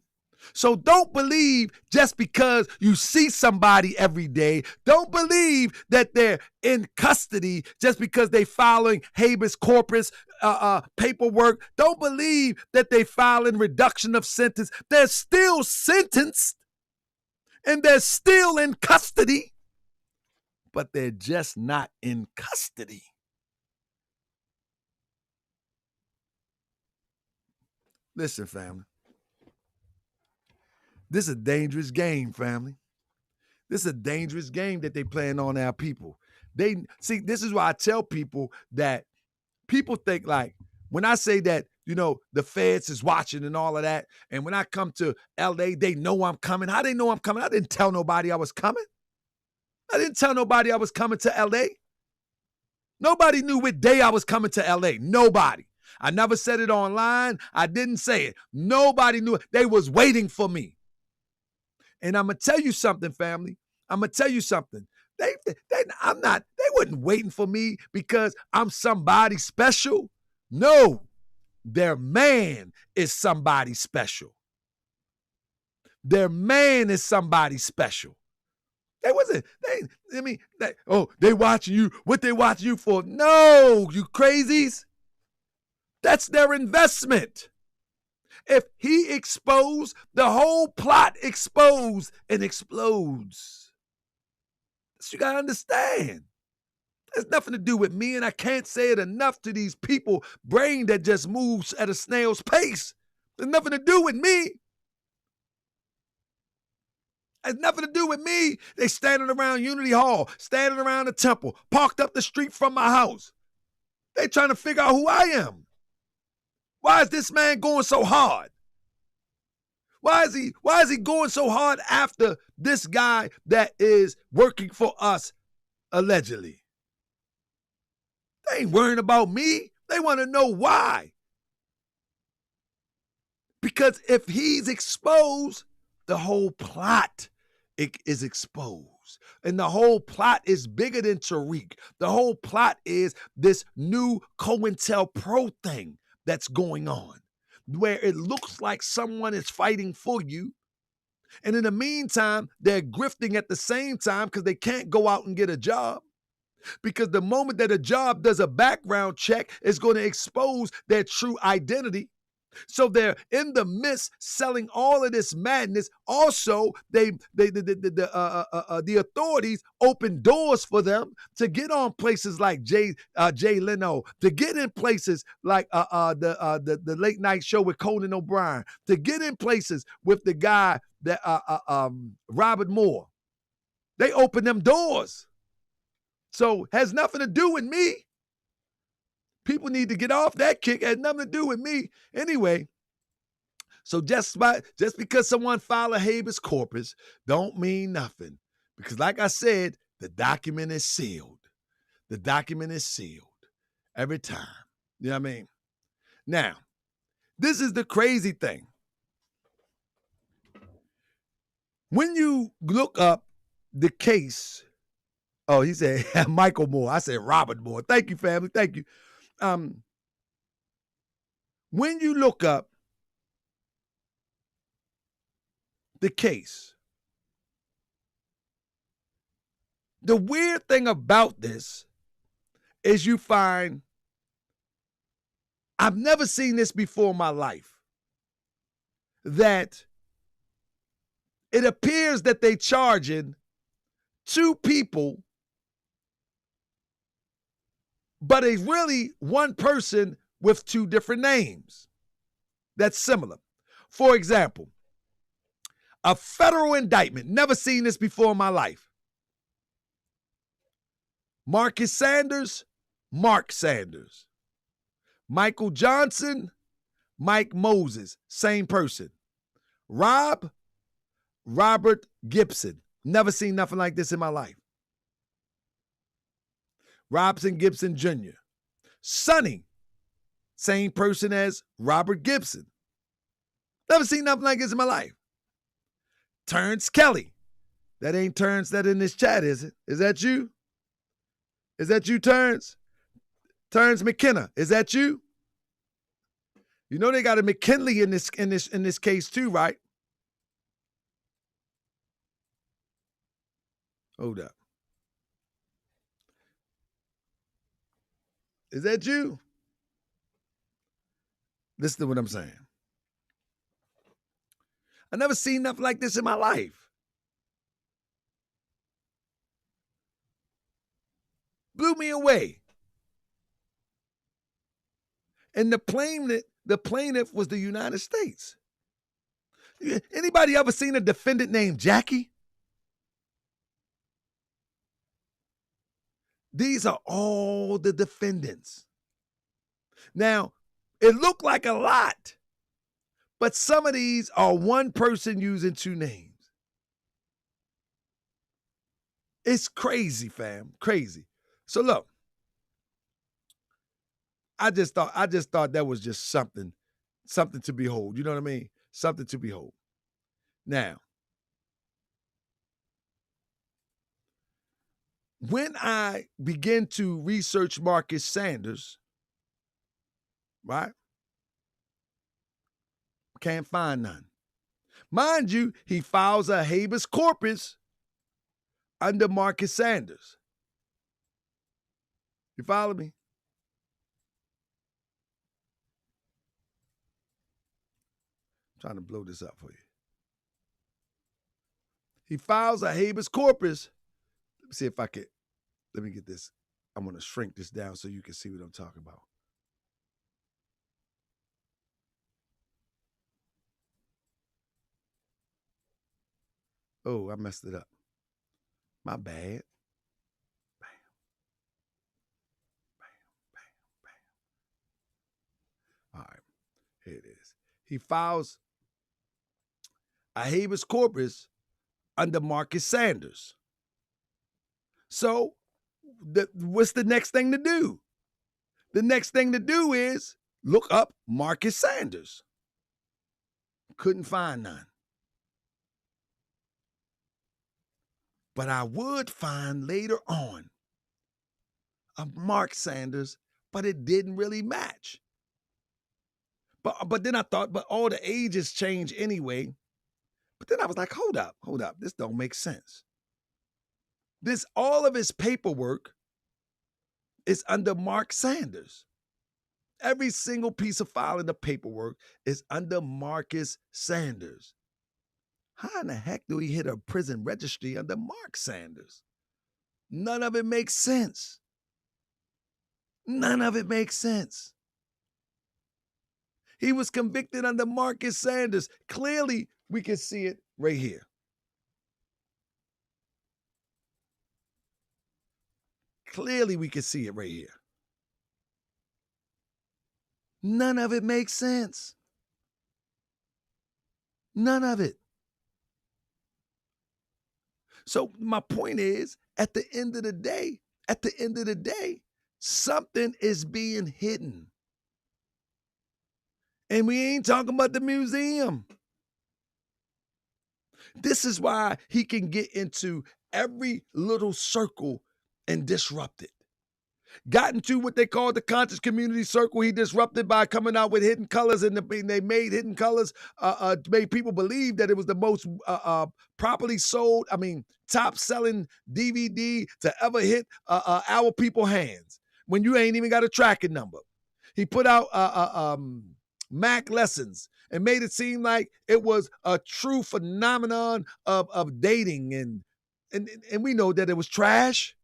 So don't believe just because you see somebody every day. Don't believe that they're in custody just because they filing habeas corpus paperwork. Don't believe that they filing reduction of sentence. They're still sentenced and they're still in custody, but they're just not in custody. Listen, family. This is a dangerous game, family. This is a dangerous game that they playing on our people. They see, this is why I tell people that people think like when I say that, you know, the feds is watching and all of that, and when I come to LA, they know I'm coming. How they know I'm coming? I didn't tell nobody I was coming. I didn't tell nobody I was coming to LA. Nobody knew what day I was coming to LA. Nobody. I never said it online. I didn't say it. Nobody knew it. They was waiting for me. And I'm gonna tell you something, family. I'm gonna tell you something. They wasn't waiting for me because I'm somebody special. No, their man is somebody special. Their man is somebody special. They watching you. What they watching you for? No, you crazies. That's their investment. If he exposed, the whole plot exposed and explodes. You gotta understand. There's nothing to do with me, and I can't say it enough to these people, brain that just moves at a snail's pace. There's nothing to do with me. Has nothing to do with me. They standing around Unity Hall, standing around the temple, parked up the street from my house. They trying to figure out who I am. Why is this man going so hard? Why is he going so hard after this guy that is working for us allegedly? They ain't worrying about me. They want to know why. Because if he's exposed, the whole plot is exposed. And the whole plot is bigger than Tariq. The whole plot is this new COINTELPRO thing that's going on, where it looks like someone is fighting for you. And in the meantime, they're grifting at the same time because they can't go out and get a job. Because the moment that a job does a background check, it's going to expose their true identity. So they're in the midst selling all of this madness. Also, the authorities open doors for them to get on places like Jay Leno, to get in places like the late night show with Conan O'Brien, to get in places with the guy that Robert Moore. They open them doors. So has nothing to do with me. People need to get off that kick. It had nothing to do with me. Anyway, so just because someone filed a habeas corpus don't mean nothing. Because like I said, the document is sealed. The document is sealed every time. You know what I mean? Now, this is the crazy thing. When you look up the case, oh, he said Michael Moore. I said Robert Moore. Thank you, family. Thank you. When you look up the case, the weird thing about this is you find, I've never seen this before in my life, that it appears that they charging two people, but it's really one person with two different names. That's similar. For example, a federal indictment, never seen this before in my life. Marcus Sanders, Mark Sanders. Michael Johnson, Mike Moses, same person. Robert Gibson, never seen nothing like this in my life. Robson Gibson Jr. Sonny, same person as Robert Gibson. Never seen nothing like this in my life. Terrence Kelly. That ain't Terrence that in this chat, is it? Is that you? Is that you, Terrence? Terrence McKenna. Is that you? You know they got a McKinley in this case too, right? Hold up. Is that you? Listen to what I'm saying. I never seen nothing like this in my life. Blew me away. And the The plaintiff was the United States. Anybody ever seen a defendant named Jackie? These are all the defendants. Now, it looked like a lot, but some of these are one person using two names. It's crazy, fam. Crazy. So look, I just thought that was just something to behold. You know what I mean? Something to behold. Now, when I begin to research Marcus Sanders, right? Can't find none. Mind you, he files a habeas corpus under Marcus Sanders. You follow me? I'm trying to blow this up for you. He files a habeas corpus. Let me see if I can. Let me get this. I'm going to shrink this down so you can see what I'm talking about. Oh, I messed it up. My bad. Bam. Bam, bam, bam. All right. Here it is. He files a habeas corpus under Marcus Sanders. So, what's the next thing to do? The next thing to do is look up Marcus Sanders. Couldn't find none. But I would find later on a Mark Sanders, but it didn't really match. But then I thought, but all the ages change anyway. But then I was like, hold up, this don't make sense. All of his paperwork is under Mark Sanders. Every single piece of file in the paperwork is under Marcus Sanders. How in the heck do we hit a prison registry under Mark Sanders? None of it makes sense. None of it makes sense. He was convicted under Marcus Sanders. Clearly, we can see it right here. Clearly, we can see it right here. None of it makes sense. None of it. So my point is, at the end of the day, something is being hidden. And we ain't talking about the museum. This is why he can get into every little circle and disrupt it. Got into what they call the conscious community circle. He disrupted by coming out with hidden colors, and they made hidden colors, made people believe that it was the most properly sold, top selling DVD to ever hit our people hands when you ain't even got a tracking number. He put out Mac lessons and made it seem like it was a true phenomenon of dating, and we know that it was trash.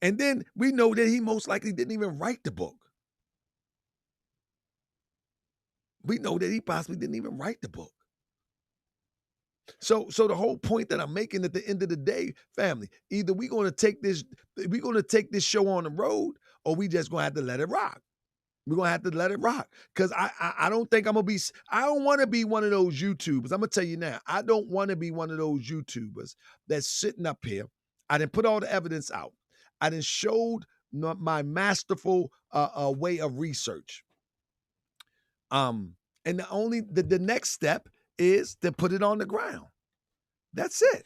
And then we know that he most likely didn't even write the book. We know that he possibly didn't even write the book. So the whole point that I'm making at the end of the day, family, either we're gonna take this show on the road, or we just gonna have to let it rock. We're gonna have to let it rock. Cause I don't think I don't wanna be one of those YouTubers. I'm gonna tell you now, I don't wanna be one of those YouTubers that's sitting up here. I didn't put all the evidence out. I done showed my masterful way of research. And the next step is to put it on the ground. That's it.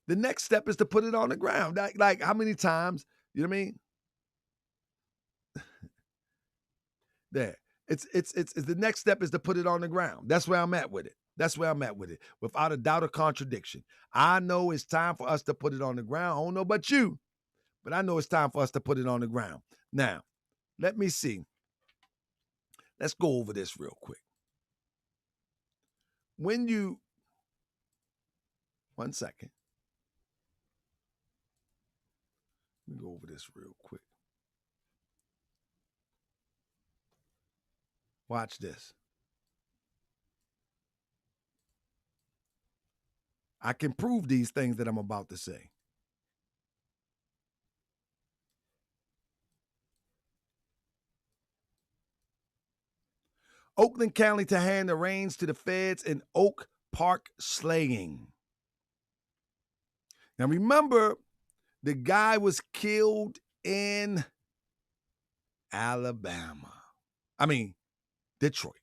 The next step is to put it on the ground. Like how many times, you know what I mean? There. It's the next step is to put it on the ground. That's where I'm at with it. Without a doubt or contradiction. I know it's time for us to put it on the ground. I don't know about you, but I know it's time for us to put it on the ground. Now, let me see. Let's go over this real quick. One second. Let me go over this real quick. Watch this. I can prove these things that I'm about to say. Oakland County to hand the reins to the feds in Oak Park slaying. Now remember, the guy was killed in Alabama. Detroit.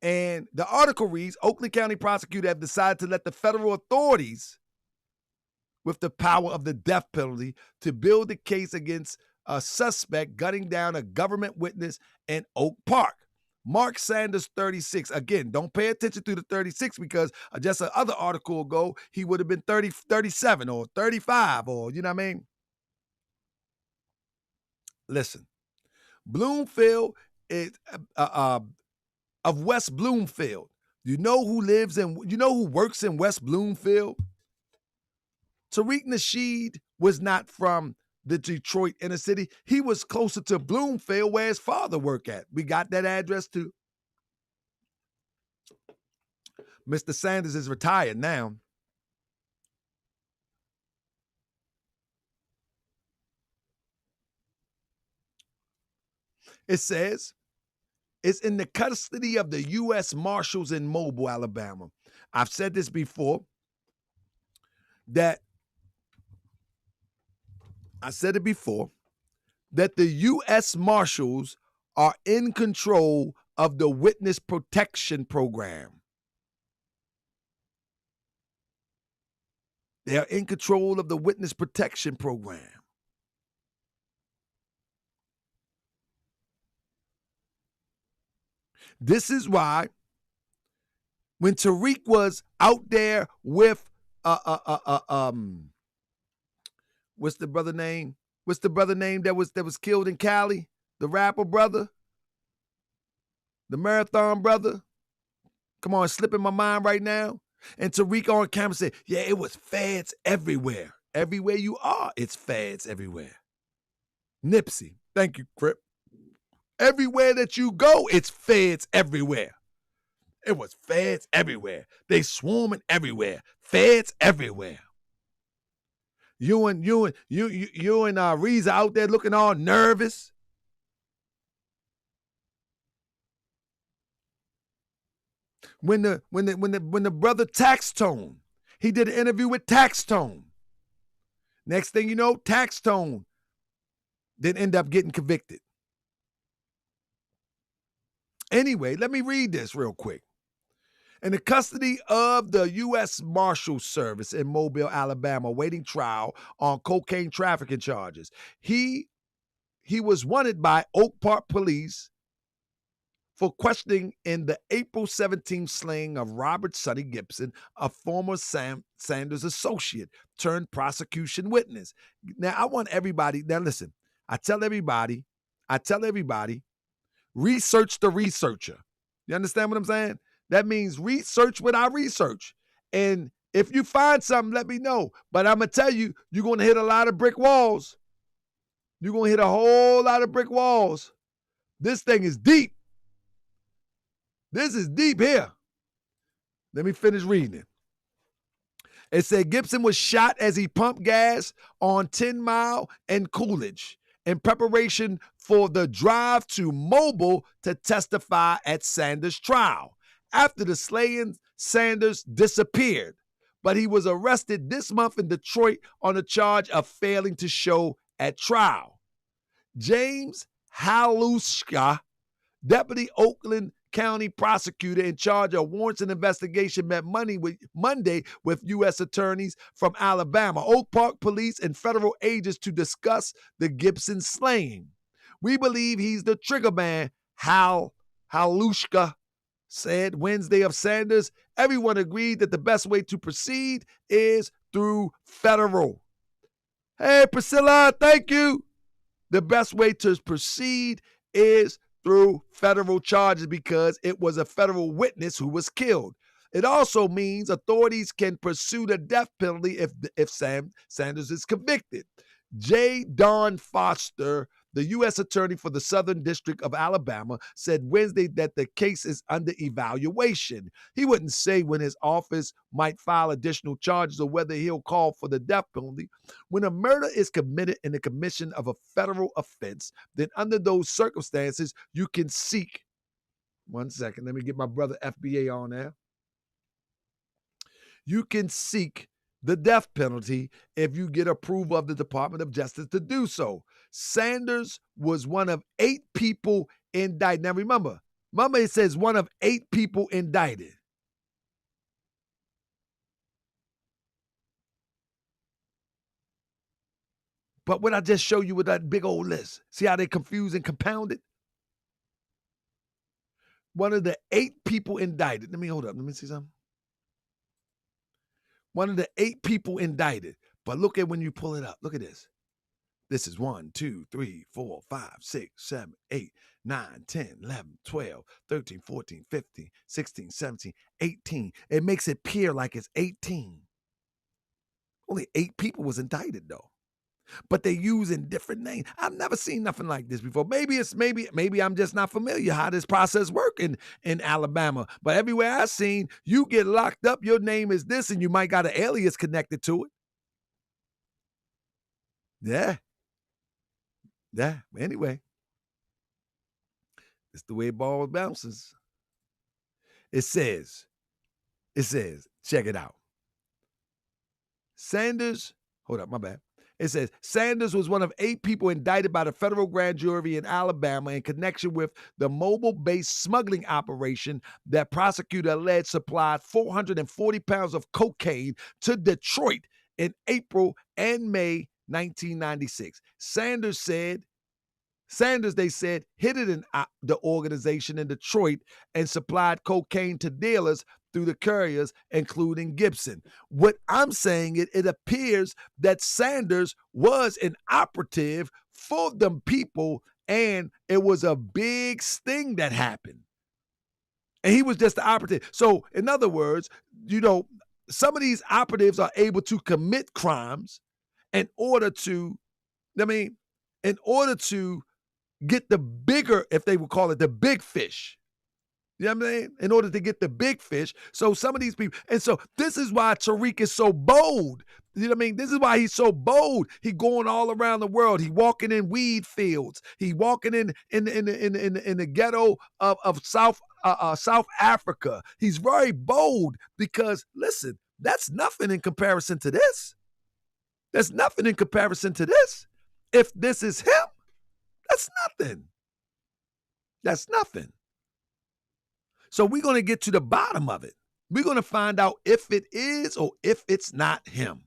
And the article reads, Oakland County prosecutor have decided to let the federal authorities with the power of the death penalty to build a case against a suspect gunning down a government witness in Oak Park. Mark Sanders, 36. Again, don't pay attention to the 36 because just another article ago, he would have been 37 or 35 or, you know what I mean? Listen, Bloomfield is of West Bloomfield. You know who works in West Bloomfield? Tariq Nasheed was not from the Detroit inner city. He was closer to Bloomfield where his father worked at. We got that address too. Mr. Sanders is retired now. It says, it's in the custody of the U.S. Marshals in Mobile, Alabama. I've said this before, that the U.S. Marshals are in control of the witness protection program. They are in control of the witness protection program. This is why when Tariq was out there with what's the brother name? What's the brother name that was killed in Cali? The rapper brother? The marathon brother? Come on, it's slipping my mind right now. And Tariq on camera said, yeah, it was feds everywhere. Everywhere you are, it's feds everywhere. Nipsey, thank you, Crip. Everywhere that you go, it's feds everywhere. It was feds everywhere. They swarming everywhere. Feds everywhere. You and Reza out there looking all nervous. When the brother Tax Tone, he did an interview with Tax Tone. Next thing you know, Tax Tone didn't end up getting convicted. Anyway, let me read this real quick. In the custody of the U.S. Marshal Service in Mobile, Alabama, awaiting trial on cocaine trafficking charges. He was wanted by Oak Park Police for questioning in the April 17th slaying of Robert Sonny Gibson, a former Sanders associate turned prosecution witness. Now, I want everybody, now listen, I tell everybody, research the researcher. You understand what I'm saying? That means research what I research. And if you find something, let me know. But I'm going to tell you, you're going to hit a lot of brick walls. You're going to hit a whole lot of brick walls. This thing is deep. This is deep here. Let me finish reading it. It said Gibson was shot as he pumped gas on 10 Mile and Coolidge in preparation for the drive to Mobile to testify at Sanders' trial. After the slaying, Sanders disappeared, but he was arrested this month in Detroit on a charge of failing to show at trial. James Halushka, Deputy Oakland County prosecutor in charge of warrants and investigation, met Monday with U.S. attorneys from Alabama, Oak Park Police, and federal agents to discuss the Gibson slaying. We believe he's the trigger man, Halushka said Wednesday of Sanders. Everyone agreed that the best way to proceed is through federal. Hey, Priscilla, thank you. The best way to proceed is through federal charges because it was a federal witness who was killed. It also means authorities can pursue the death penalty if Sanders is convicted. J. Don Foster, The U.S. Attorney for the Southern District of Alabama said Wednesday that the case is under evaluation. He wouldn't say when his office might file additional charges or whether he'll call for the death penalty. When a murder is committed in the commission of a federal offense, then under those circumstances, you can seek. One second, let me get my brother FBA on there. You can seek the death penalty if you get approval of the Department of Justice to do so. Sanders was one of 8 people indicted. Now remember, it says one of 8 people indicted. But what I just show you with that big old list, see how they confuse and compound it? One of the 8 people indicted. Let me hold up. Let me see something. One of the 8 people indicted. But look at when you pull it up. Look at this. This is 1, 2, 3, 4, 5, 6, 7, 8, 9, 10, 11, 12, 13, 14, 15, 16, 17, 18. It makes it appear like it's 18. Only 8 people was indicted though. But they using different names. I've never seen nothing like this before. Maybe I'm just not familiar how this process works in Alabama. But everywhere I've seen, you get locked up, your name is this, and you might got an alias connected to it. Yeah. Anyway, it's the way ball bounces. It says, check it out. Sanders, hold up, my bad. It says, Sanders was one of 8 people indicted by the federal grand jury in Alabama in connection with the mobile-based smuggling operation that prosecutor alleged supplied 440 pounds of cocaine to Detroit in April and May 1996. Sanders, they said, hid it in the organization in Detroit and supplied cocaine to dealers through the couriers, including Gibson. What I'm saying, it appears that Sanders was an operative for them people, and it was a big sting that happened. And he was just the operative. So, in other words, some of these operatives are able to commit crimes in order to get the bigger, if they would call it the big fish. You know what I'm saying? In order to get the big fish. So some of these people, and so this is why Tariq is so bold. You know what I mean? This is why he's so bold. He going all around the world. He walking in weed fields. He walking in the ghetto of South Africa. He's very bold because listen, that's nothing in comparison to this. There's nothing in comparison to this. If this is him, that's nothing. That's nothing. So we're going to get to the bottom of it. We're going to find out if it is or if it's not him.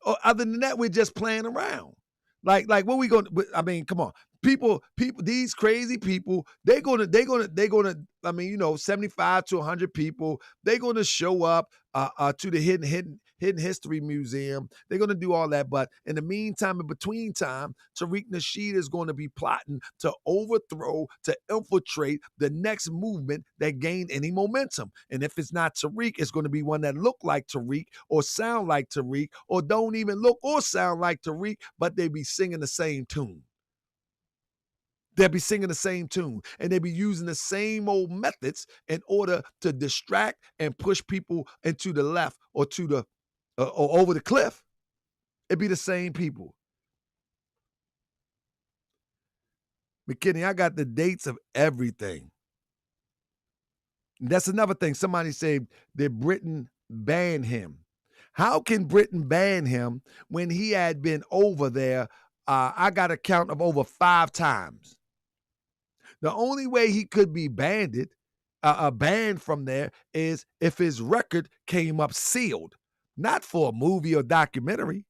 Or other than that, we're just playing around. Like what we going to, I mean, come on. People, these crazy people, they're going to, I mean, 75 to 100 people, they're going to show up to the Hidden History Museum. They're going to do all that. But in the meantime, in between time, Tariq Nasheed is going to be plotting to overthrow, to infiltrate the next movement that gained any momentum. And if it's not Tariq, it's going to be one that look like Tariq or sound like Tariq or don't even look or sound like Tariq, but they be singing the same tune. They'll be singing the same tune, and they'll be using the same old methods in order to distract and push people into the left or to the or over the cliff. It'd be the same people. McKinney, I got the dates of everything. That's another thing. Somebody said that Britain banned him. How can Britain ban him when he had been over there? I got a count of over 5 times. The only way he could be banned from there is if his record came up sealed, not for a movie or documentary.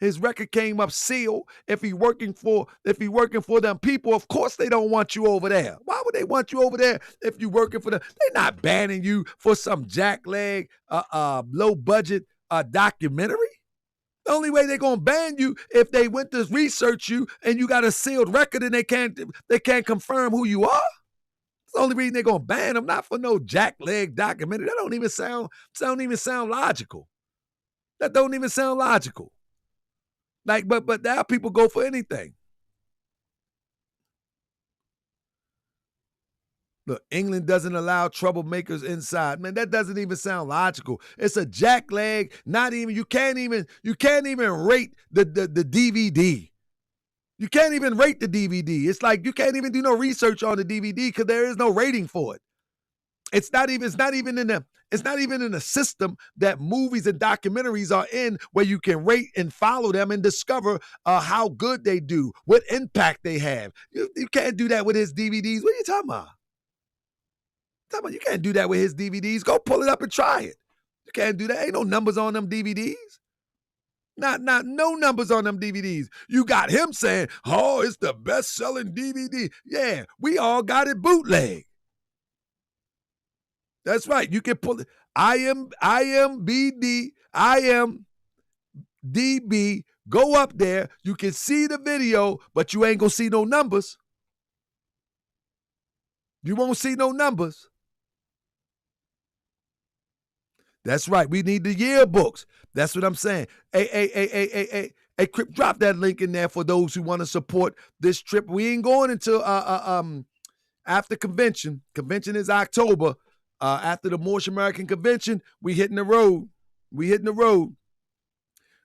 His record came up sealed. If he working for them people, of course they don't want you over there. Why would they want you over there if you working for them? They're not banning you for some jackleg, low budget documentary. The only way they're gonna ban you if they went to research you and you got a sealed record and they can't confirm who you are. It's the only reason they're gonna ban them, not for no jackleg documentary. That don't even sound logical. That don't even sound logical. Like, but now people go for anything. Look, England doesn't allow troublemakers inside. Man, that doesn't even sound logical. It's a jackleg. Not even you can't even rate the DVD. You can't even rate the DVD. It's like you can't even do no research on the DVD because there is no rating for it. It's not even in a system that movies and documentaries are in where you can rate and follow them and discover how good they do, what impact they have. You can't do that with his DVDs. What are you talking about? You can't do that with his DVDs. Go pull it up and try it. You can't do that. Ain't no numbers on them DVDs. Not no numbers on them DVDs. You got him saying, "Oh, it's the best-selling DVD." Yeah, we all got it bootleg. That's right. You can pull it. IMDb. Go up there. You can see the video, but you ain't gonna see no numbers. You won't see no numbers. That's right. We need the yearbooks. That's what I'm saying. Hey, Crip, drop that link in there for those who want to support this trip. We ain't going until after convention. Convention is October. After the Moorish American Convention, we hitting the road.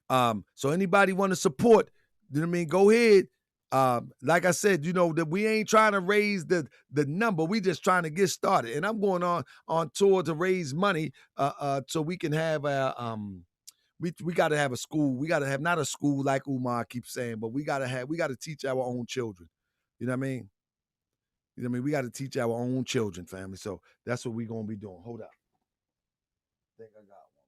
So anybody want to support, you know what I mean? Go ahead. Like I said, that we ain't trying to raise the number. We just trying to get started. And I'm going on tour to raise money so we can have we got to have a school. We got to have not a school like Umar keeps saying, but we got to teach our own children. You know what I mean? We got to teach our own children, family. So that's what we're going to be doing. Hold up. I think I got one right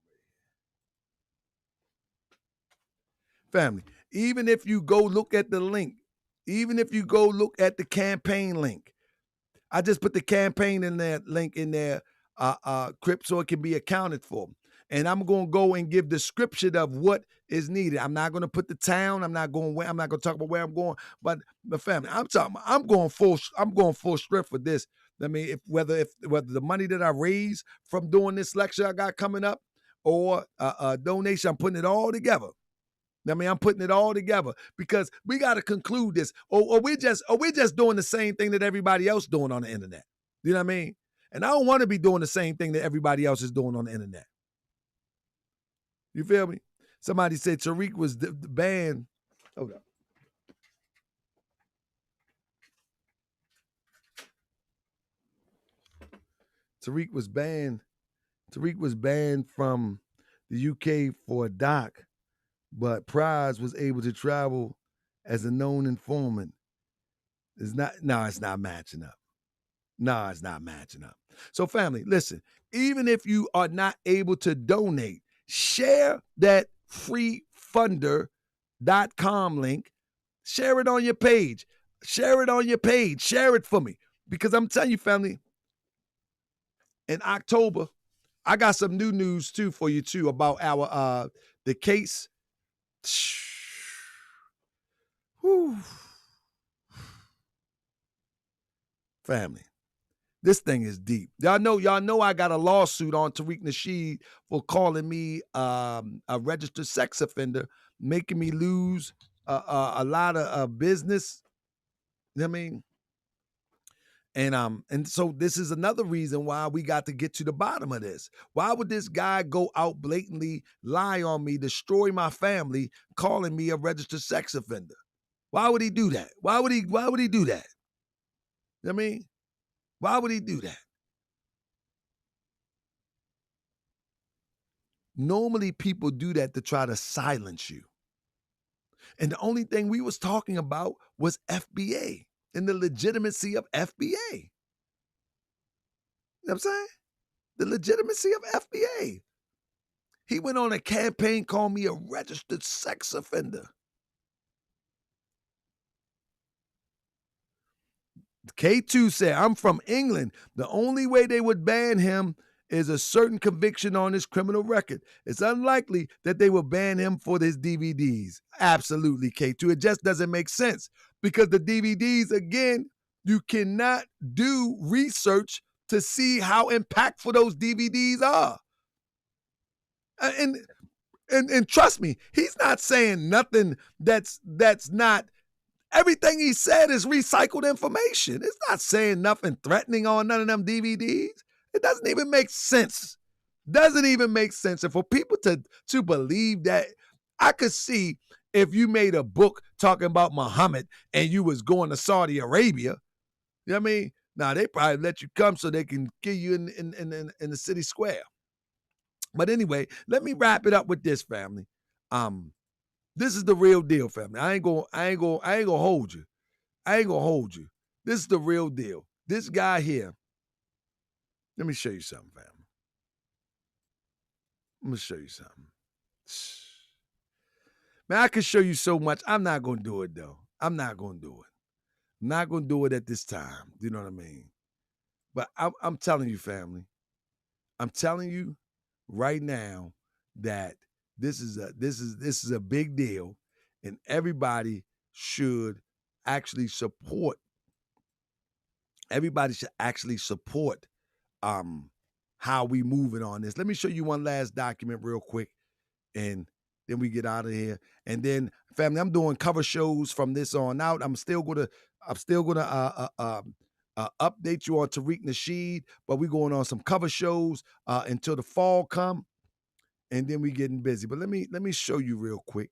here. Family, even if you go look at the link, even if you go look at the campaign link, I just put the campaign in there, link in there, Crip, so it can be accounted for. And I'm going to go and give description of what is needed. I'm not going to put the town. I'm not going to talk about where I'm going. But the family, I'm going full strength for this. I mean, whether the money that I raise from doing this lecture I got coming up or a donation, I'm putting it all together. I mean, I'm putting it all together because we got to conclude this, or we're just doing the same thing that everybody else doing on the internet. You know what I mean? And I don't want to be doing the same thing that everybody else is doing on the internet. You feel me? Somebody said Tariq was banned. Hold up. Tariq was banned from the UK for a doc, but Prize was able to travel as a known informant. It's not matching up. No, it's not matching up. So family, listen, even if you are not able to donate, share that freefunder.com link. Share it on your page. Share it for me. Because I'm telling you, family, in October, I got some new news too for you too about our the case. Whew. Family. This thing is deep. Y'all know I got a lawsuit on Tariq Nasheed for calling me a registered sex offender, making me lose a lot of business. You know what I mean? And so this is another reason why we got to get to the bottom of this. Why would this guy go out blatantly, lie on me, destroy my family, calling me a registered sex offender? Why would he do that? Why would he do that? You know what I mean? Why would he do that? Normally people do that to try to silence you. And the only thing we was talking about was FBA and the legitimacy of FBA. You know what I'm saying? The legitimacy of FBA. He went on a campaign calling me a registered sex offender. K2 said, I'm from England. The only way they would ban him is a certain conviction on his criminal record. It's unlikely that they will ban him for his DVDs. Absolutely, K2. It just doesn't make sense because the DVDs, again, you cannot do research to see how impactful those DVDs are. And trust me, he's not saying nothing that's not Everything he said is recycled information. It's not saying nothing threatening on none of them DVDs. It doesn't even make sense. Doesn't even make sense. And for people to believe that, I could see if you made a book talking about Muhammad and you was going to Saudi Arabia, you know what I mean? Now, they probably let you come so they can kill you in the city square. But anyway, let me wrap it up with this, family. This is the real deal, family. I ain't gonna hold you. I ain't gonna hold you. This is the real deal. This guy here. Let me show you something, family. I'm gonna show you something. Man, I can show you so much. I'm not gonna do it though. I'm not gonna do it. I'm not gonna do it at this time. You know what I mean? But I'm telling you, family. I'm telling you right now that this is a big deal, and everybody should actually support. Everybody should actually support how we moving on this. Let me show you one last document real quick, and then we get out of here. And then, family, I'm doing cover shows from this on out. I'm still gonna update you on Tariq Nasheed, but we're going on some cover shows until the fall come, and then we getting busy. But let me show you real quick.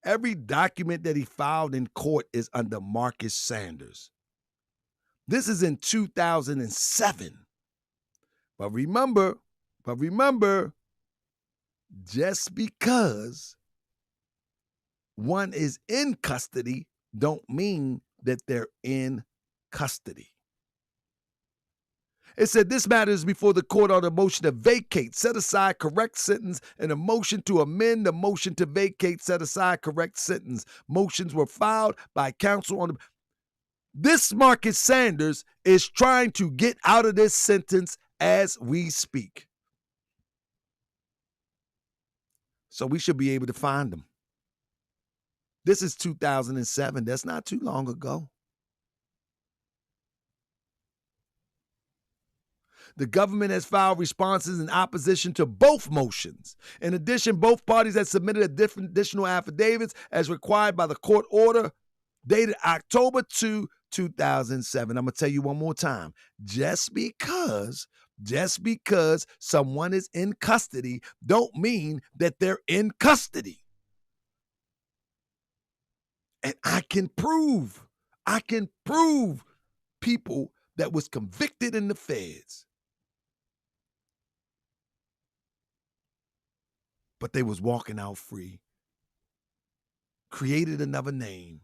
Every document that he filed in court is under Marcus Sanders. This is in 2007. But remember, just because one is in custody don't mean that they're in custody. It said this matter is before the court on a motion to vacate, set aside, correct sentence, and a motion to amend the motion to vacate, set aside, correct sentence. Motions were filed by counsel on the... This Marcus Sanders is trying to get out of this sentence as we speak. So we should be able to find him. This is 2007. That's not too long ago. The government has filed responses in opposition to both motions. In addition, both parties have submitted additional affidavits as required by the court order dated October 2, 2007. I'm going to tell you one more time. Just because someone is in custody don't mean that they're in custody. And I can prove people that was convicted in the feds, but they was walking out free, created another name,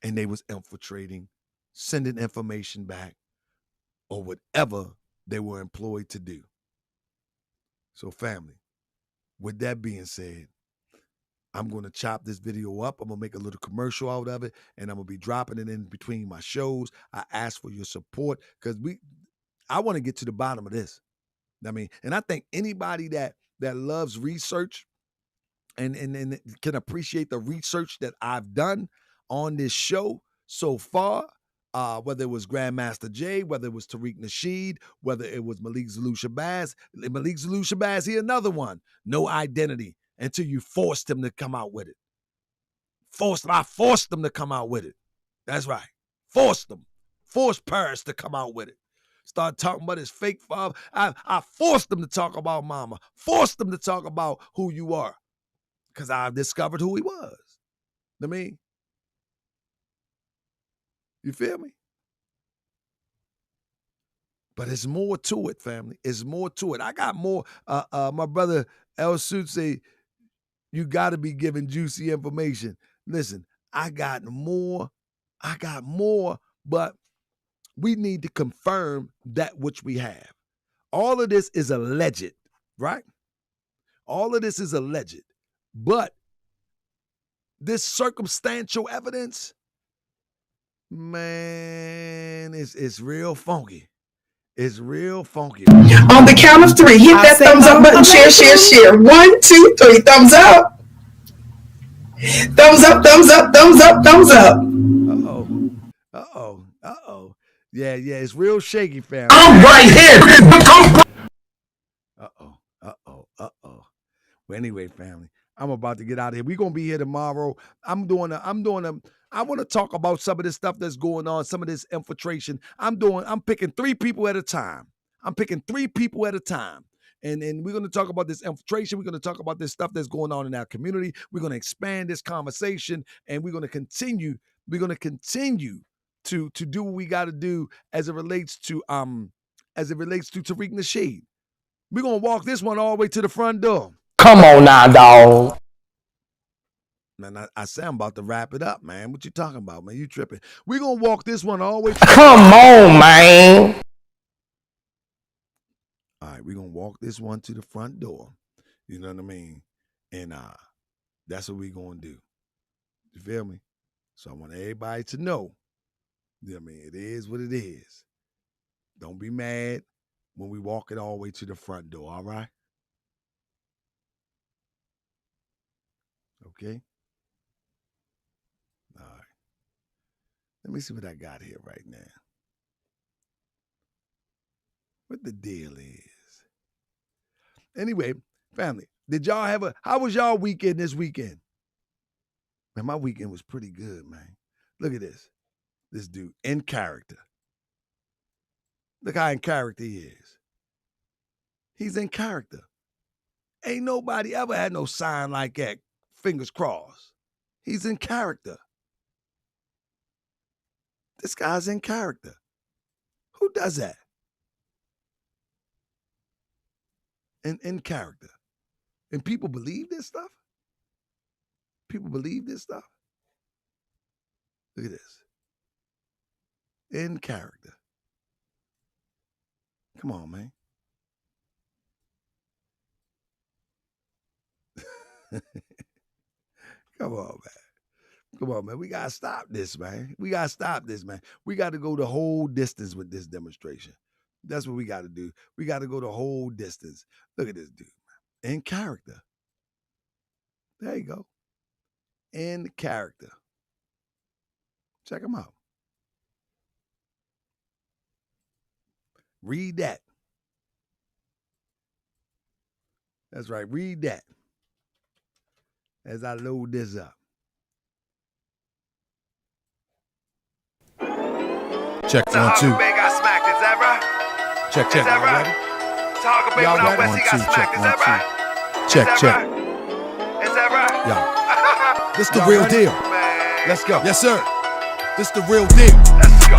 and they was infiltrating, sending information back, or whatever they were employed to do. So, family, with that being said, I'm going to chop this video up. I'm going to make a little commercial out of it, and I'm going to be dropping it in between my shows. I ask for your support because I want to get to the bottom of this. I mean, and I think anybody that loves research and can appreciate the research that I've done on this show so far, whether it was Grandmaster Jay, whether it was Tariq Nasheed, whether it was Malik Zulu Shabazz. Malik Zulu Shabazz, he another one. No identity until you forced him to come out with it. I forced him to come out with it. That's right. Forced him. Forced Paris to come out with it. Start talking about his fake father. I forced him to talk about mama. Forced him to talk about who you are. Because I've discovered who he was. I mean, you feel me? But it's more to it, family. It's more to it. I got more. My brother El Suit say, you got to be giving juicy information. Listen, I got more, but we need to confirm that which we have. All of this is alleged, right? All of this is alleged. But this circumstantial evidence, man, it's real funky. It's real funky. On the count of three, hit that thumbs up button, share. 1, 2, 3, thumbs up. Thumbs up, thumbs up, thumbs up, thumbs up. Uh-oh. Yeah, it's real shaky, family. I'm right here. Uh-oh. But anyway, family, I'm about to get out of here. We're gonna be here tomorrow. I want to talk about some of this stuff that's going on, some of this infiltration. I'm picking 3 people at a time. And we're going to talk about this infiltration. We're going to talk about this stuff that's going on in our community. We're going to expand this conversation, and we're going to continue. We're going to continue to do what we got to do as it relates to Tariq Nasheed. We're going to walk this one all the way to the front door. Come on now, dog. Man, I say I'm about to wrap it up, man. What you talking about, man? You tripping. We're going to walk this one all the way to Come on, man. All right, we're going to walk this one to the front door. You know what I mean? And that's what we're going to do. You feel me? So I want everybody to know, you know what I mean? It is what it is. Don't be mad when we walk it all the way to the front door, all right? Okay? All right. Let me see what I got here right now. What the deal is. Anyway, family, how was y'all weekend this weekend? Man, my weekend was pretty good, man. Look at this. This dude, in character. Look how in character he is. He's in character. Ain't nobody ever had no sign like that, fingers crossed. He's in character. This guy's in character. Who does that? In character. And people believe this stuff? People believe this stuff? Look at this. In character. Come on, man. Come on, man. We got to stop this, man. We got to go the whole distance with this demonstration. That's what we got to do. We got to go the whole distance. Look at this dude, man. In character. There you go. In character. Check him out. Read that. That's right. Read that. As I load this up. Check 1, 2. Check. Y'all ready? Y'all ready? 1, 2, check, 1, 2. Check. Is that right? Yo. This the real deal. Let's go. Yes, sir. This the real deal. Let's go.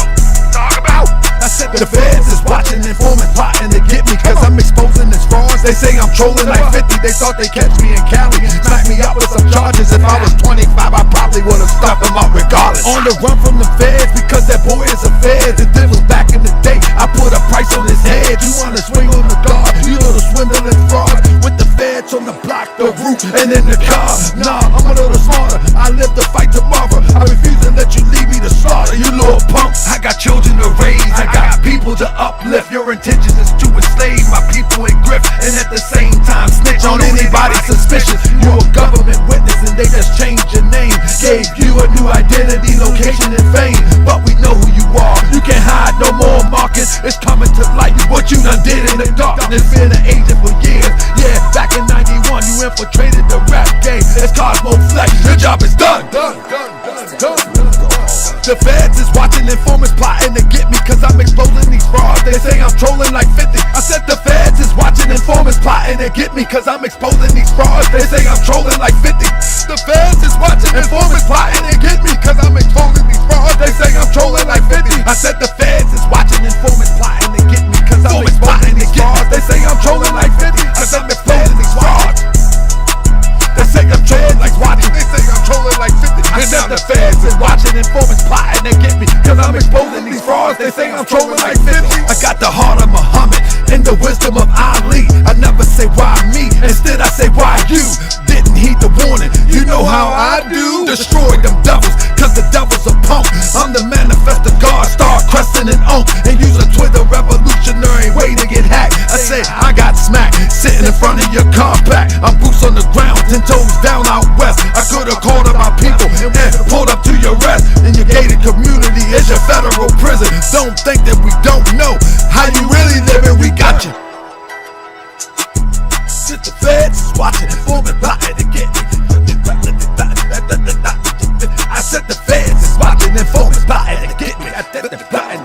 Talk about. I said the feds is watching, informing, plotting to get me, cause I'm exposing this frauds. They say I'm trolling like 50. They thought they catch me in Cali, smack me up with some charges. If I was 25, I probably would have stuffed them up regardless. On the run from the feds, because that boy is a fed. The devil's back in the day, I put a price on his head. You wanna swing on the guard, you little swindling fraud. With the feds on the block, the roof, and in the car. Nah, I'm a little smarter, I live to fight tomorrow. I refuse to let you leave me to slaughter, you little punk. I got children to raise, I got people to uplift. Your intentions is to enslave my people in grift, and at the same time snitch on anybody suspicious. You're a government witness and they just changed your name, gave you a new identity, location, and fame. But we know who you are, you can't hide no more. Marcus, it's coming to light what you done did in the darkness. Been an agent for years, yeah, back in 91 you infiltrated the rap game. It's Kozmo Flex, your job is done. The feds is watching, informants plotting to get me, cause I'm exposing these frauds. They say I'm trolling like 50. I said the feds is watching, informants plotting to get me, cause I'm exposing these frauds. They say I'm trolling like 50. The feds is watching, informants plotting to get me, cause I'm exposing these frauds. They say I'm trolling like 50. I said the feds is watching, informants plotting to get me, cause I'm exposing these frauds. They say I'm trolling like 50, cause I'm exposing these frauds. They say I'm trolling like watching. They say I'm trolling like 50. And now the feds is watching, informants plotting to get me, cause I'm exposing these frauds. They say I'm trolling like 50. I got the heart of Muhammad and the wisdom of Ali. I never say why me, instead I say why you. Didn't heed the warning, you know how I do. Destroy them devils, cause the devil's a punk. I'm the manifest of God, star crescent and unk. And use a Twitter revolutionary way to get hacked. I say I got smacked, sitting in front of your compact. I'm boots on the ground, 10 toes down out west. I could've called up my people and pulled up to your rest. And your gated community is your federal prison. Don't think that we don't know how you really living, we got you. Since the feds is watching, forming, plotting to get